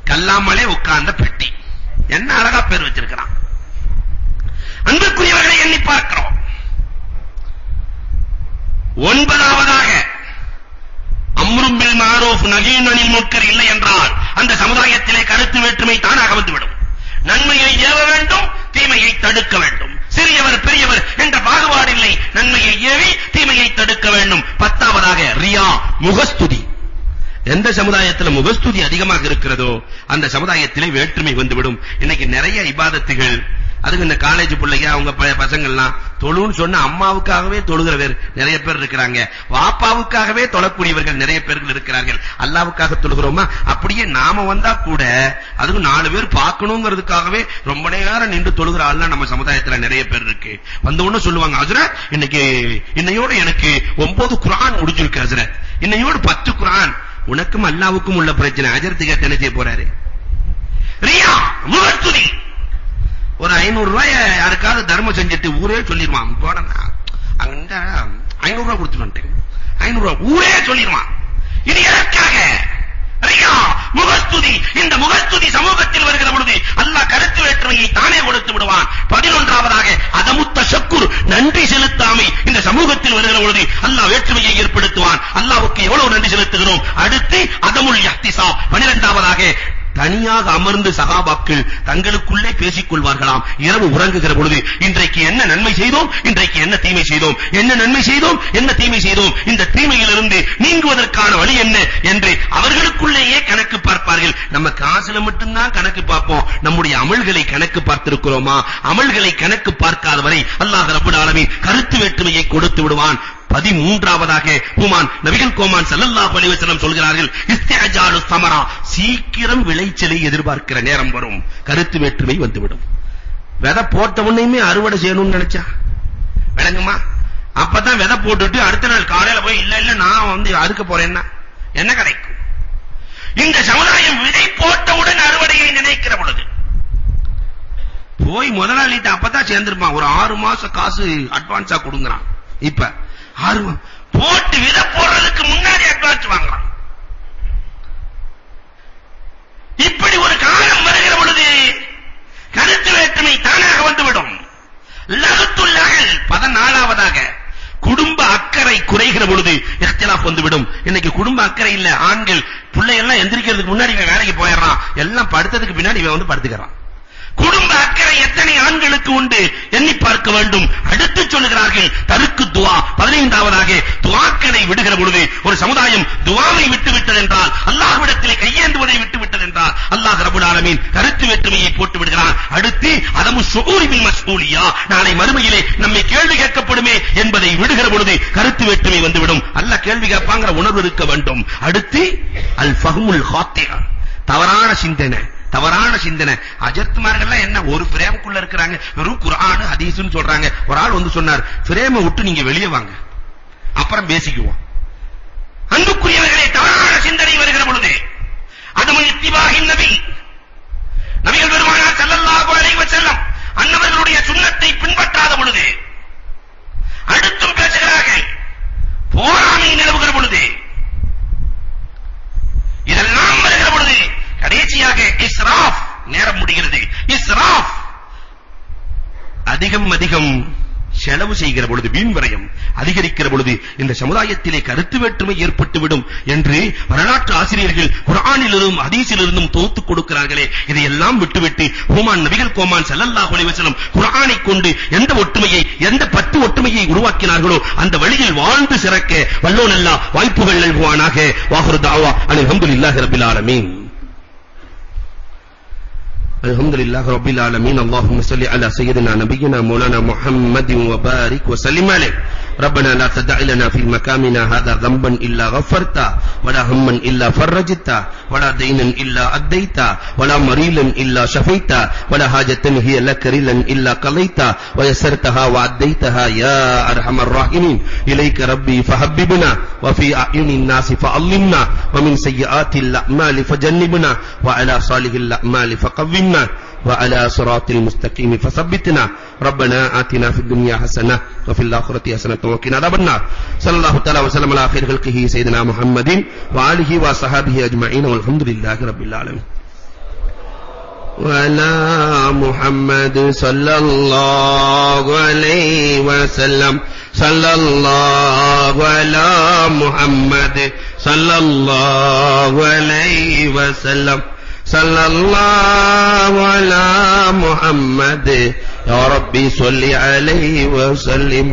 கல்லாமலே உட்கார்ந்த பெட்டி. என்ன அழகா பேர் வச்சிருக்கிறான். அன்புக்குரியவர்களை எண்ணி பார்க்கிறோம். 9வதாக அம்ரும் பில் மஅரூஃப் நஹீன் அனில் முன்கர் இல்லை என்றால் அந்த சமுதாயத்திலே கருத்து வேற்றுமை தானாக வந்துவிடும். நன்மையை ஏவ வேண்டும், தீமையை தடுக்க வேண்டும். சிறியவர் பெரியவர் என்ற பாகுபாடு இல்லை. நன்மையை ஏவி தீமையை தடுக்க வேண்டும். 10வதாக ரியா, முகஸ்துதி. எந்த சமுதாயத்தில் முகஸ்துதி அதிகமாக இருக்கிறதோ அந்த சமுதாயத்திலே வேற்றுமை வந்துவிடும். இன்னைக்கு நிறைய இபாதத்துகள், அதுக்கு இந்த காலேஜ் பிள்ளைங்க அவங்க பசங்கள்லாம் தொழுன்னு சொன்ன அம்மாவுக்காகவே தொழுகிறவர் நிறைய பேர் இருக்கிறாங்க. வாப்பாவுக்காகவே தொழக்கூடியவர்கள் நிறைய பேர்கள் இருக்கிறார்கள். அல்லாஹ்வுக்காக தொழுகிறோமா? அப்படியே நாம வந்தா கூட அதுக்கு 4 பேர் பார்க்கணுங்கிறதுக்காகவே ரொம்ப நேரம் நின்று தொழுகிற ஆள்லாம் நம்ம சமுதாயத்துல நிறைய பேர் இருக்கு. வந்த உடனே சொல்லுவாங்க, ஹஜ்ரத் இன்னைக்கு இன்னையோட எனக்கு 9 குர்ஆன் முடிஞ்சிருக்கு ஹஜ்ரத், இன்னையோட 10 குர்ஆன். உனக்கும் அல்லாஹ்வுக்கும் உள்ள பிரச்சனை. ஹஜ்ரத் கேட்ட என்ன செய்ய போறாரு? ரியா, முகஸ்துதி. ஒரு 500 ரூபாய் யாருக்காவது தர்மம் செஞ்சுட்டு ஊரே சொல்லிடுவான், போடனா அங்க 500 ரூபாய் கொடுத்துட்டு வந்துட்டேன், 500 ரூபாய் ஊரே சொல்லிடுவான். இது எதற்காக? ரியா, முகஸ்துதி. இந்த முகஸ்துதி சமூகத்தில் வருகிற பொழுது அல்லாஹ் கருத்து வேற்றுமையை தானே கொடுத்து விடுவான். 11வதாக அதமுத்த ஷக்குர், நன்றி செலுத்தாமை. இந்த சமூகத்தில் வருகிற பொழுது அல்லாஹ் வேற்றுமையை ஏற்படுத்துவான். அல்லாஹ்வுக்கு எவ்வளவு நன்றி செலுத்துகிறோம். அடுத்து அதமுல் இஹ்திசாப். 12வதாக தனியாக அமர்ந்து சஹாபாக்கள் தங்களுக்குள்ளே பேசிக் கொள்வார்களாம். இரவு உறங்குகிற பொழுது இன்றைக்கு என்ன நன்மை செய்தோம், இன்றைக்கு என்ன தீமை செய்தோம், என்ன நன்மை செய்தோம், என்ன தீமை செய்தோம், இந்த தீமையிலிருந்து நீங்குவதற்கான வழி என்ன என்று அவர்களுக்குள்ளேயே கணக்கு பார்ப்பார்கள். நம்ம காசுல மட்டும்தான் கணக்கு பார்ப்போம், நம்முடைய அமல்களை கணக்கு பார்த்திருக்கிறோமா? அமல்களை கணக்கு பார்க்காத வரை அல்லாஹ் ரப்பல் ஆலமீன் கருத்து வேற்றுமையை கொடுத்து விடுவான். 13வதாக நபிகள் கோமான் ஸல்லல்லாஹு அலைஹி வஸல்லம் சொல்கிறார்கள், இஸ்திஅஜாலு ஸமரா, சீக்கிரம் விளைச்சலை எதிர்பார்க்கிற நேரம் வரும், கருத்து வேற்றுமை வந்துவிடும். விதை போட்ட உடனேயுமே அறுவடை செய்யணும்னு நினைச்சா விளங்குமா? அப்பதான் விதை போட்டுட்டு அடுத்த நாள் காலையில போய் இல்ல நான் அறுக்க போறேன்னா என்ன கிடைக்கும்? இந்த சமுதாயம் விதை போட்டவுடன் அறுவடையை நினைக்கிற பொழுது போய் முதலாளிட்ட அப்பதான் சேர்ந்திருப்பான். ஒரு 6 மாசம் காசு அட்வான்ஸா கொடுங்கறான். இப்ப 6 போட்டு விதை போடுறதுக்கு முன்னாடி அட்வான்ஸ் வாங்குறான். இப்படி ஒரு காலம் வருகிற பொழுது கருத்து வேற்றுமை தானாக வந்துவிடும். லஹத்துல் 14வதாக குடும்ப அக்கறை குறைகிற பொழுது இஹ்திலாஃப் வந்துவிடும். இன்னைக்கு குடும்ப அக்கறை இல்ல. ஆண்கள் பிள்ளை எல்லாம் எந்திரிக்கிறதுக்கு முன்னாடி இவன் வேலைக்கு போயிடுறான், எல்லாம் படுத்ததுக்கு பின்னாடி இவன் படுத்துக்கிறான். குடும்ப அக்கறை எத்தனை ஆண்களுக்கு உண்டு எண்ணி பார்க்க வேண்டும். அடுத்து சொல்லுகிறார்கள் தருக்கு துஆ. 15வதாக துஆக்களை விடுகிற பொழுது ஒரு சமுதாயம் துஆவை விட்டுவிட்டது என்றால், அல்லாஹ்விடத்திலே கையேந்துவதை விட்டுவிட்டது என்றால் அல்லாஹ் ரப்பல் ஆலமீன் கருத்து வேற்றுமையை போட்டு விடுகிறான். அடுத்து அதமு ஷுஊரி பில் மஸ்ஊலியா, நாளை மறுமையிலே நம்மை கேள்வி கேட்கப்படுமே என்பதை விடுகிற பொழுது கருத்து வேற்றுமை வந்துவிடும். அல்லாஹ் கேள்வி கேட்பாங்கிற உணர்வு இருக்க வேண்டும். அடுத்து அல் ஃபஹ்முல் ஹாத்தியா, தவறான சிந்தனை. தவறான சிந்தனை. அஜர்த்மார்கள் என்ன ஒரு பிரேமுக்குள்ள இருக்கிறாங்க, வெறும் குர்ஆன் ஹதீஸ்னு சொல்றாங்க. ஒரு ஆள் சொன்னார், பிரேமை விட்டு நீங்க வெளியே வாங்க, அப்புறம் பேசிக்குவோம். அன்புக்குரியவர்களே, தவறான சிந்தனை வருகிற பொழுது அதுவும் இத்திபாஹின் நபி, நபிகள் பெருமானார் ஸல்லல்லாஹு அலைஹி வஸல்லம் அன்னவர்களுடைய சுன்னத்தை பின்பற்றாத பொழுது அடுத்தும் பேசுகிறார்கள். போராமை நிலவுகிற பொழுது இதெல்லாம் வருகிற பொழுது கடைசியாக இஸ்ராஃப், நேரம் முடிகிறது. இஸ்ராஃப், அதிகம் செலவு செய்கிற பொழுது, வீண் விரயம் அதிகரிக்கிற பொழுது இந்த சமுதாயத்திலே கருத்து வேற்றுமை ஏற்பட்டுவிடும் என்று வரலாற்று ஆசிரியர்கள் குர்ஆனிலிருந்தும் ஹதீஸிலிருந்தும் தொகுத்து கொடுக்கிறார்களே. இதையெல்லாம் விட்டுவிட்டு நபிகள் கோமான் ஸல்லல்லாஹு அலைஹி வஸல்லம் குர்ஆனை கொண்டு எந்த ஒற்றுமையை, எந்த 10 ஒற்றுமையை உருவாக்கினார்களோ அந்த வழியில் வாழ்ந்து சிறக்க வல்லோன் அல்லாஹ் வாய்ப்புகள் நல்குவானாக. வாஹிரு தஅவா அல்ஹம்துலில்லாஹி ரப்பில் ஆலமீன். الحمد لله رب العالمين. اللهم صل على سيدنا نبينا مولانا محمد وبارك وسلم عليه. ربنا لا تدع لنا في مقامنا هذا ذنبا إلا غفرته ولا هما إلا فرجته ولا دينا إلا أديته ولا مريلا إلا شفيته ولا حاجة هي لك رلا إلا قضيته ويسرتها وأديتها يا أرحم الراحمين. إليك ربي فحببنا وفي أعين الناس فعلمنا ومن سيئات الأعمال فجنبنا وعلى صالح الأعمال فقومنا وعلى صراط المستقيم فثبتنا. ربنا آتنا في الدنيا حسنة وفي الآخرة حسنة وقنا عذاب النار. صلى الله تعالى وسلم على خير خلقه سيدنا محمد وآله وصحبه أجمعين والحمد لله رب العالمين. وعلى محمد صلى الله عليه وسلم. صلى الله على محمد صلى الله عليه وسلم. صلى الله على محمد يا ربي صل عليه وسلم.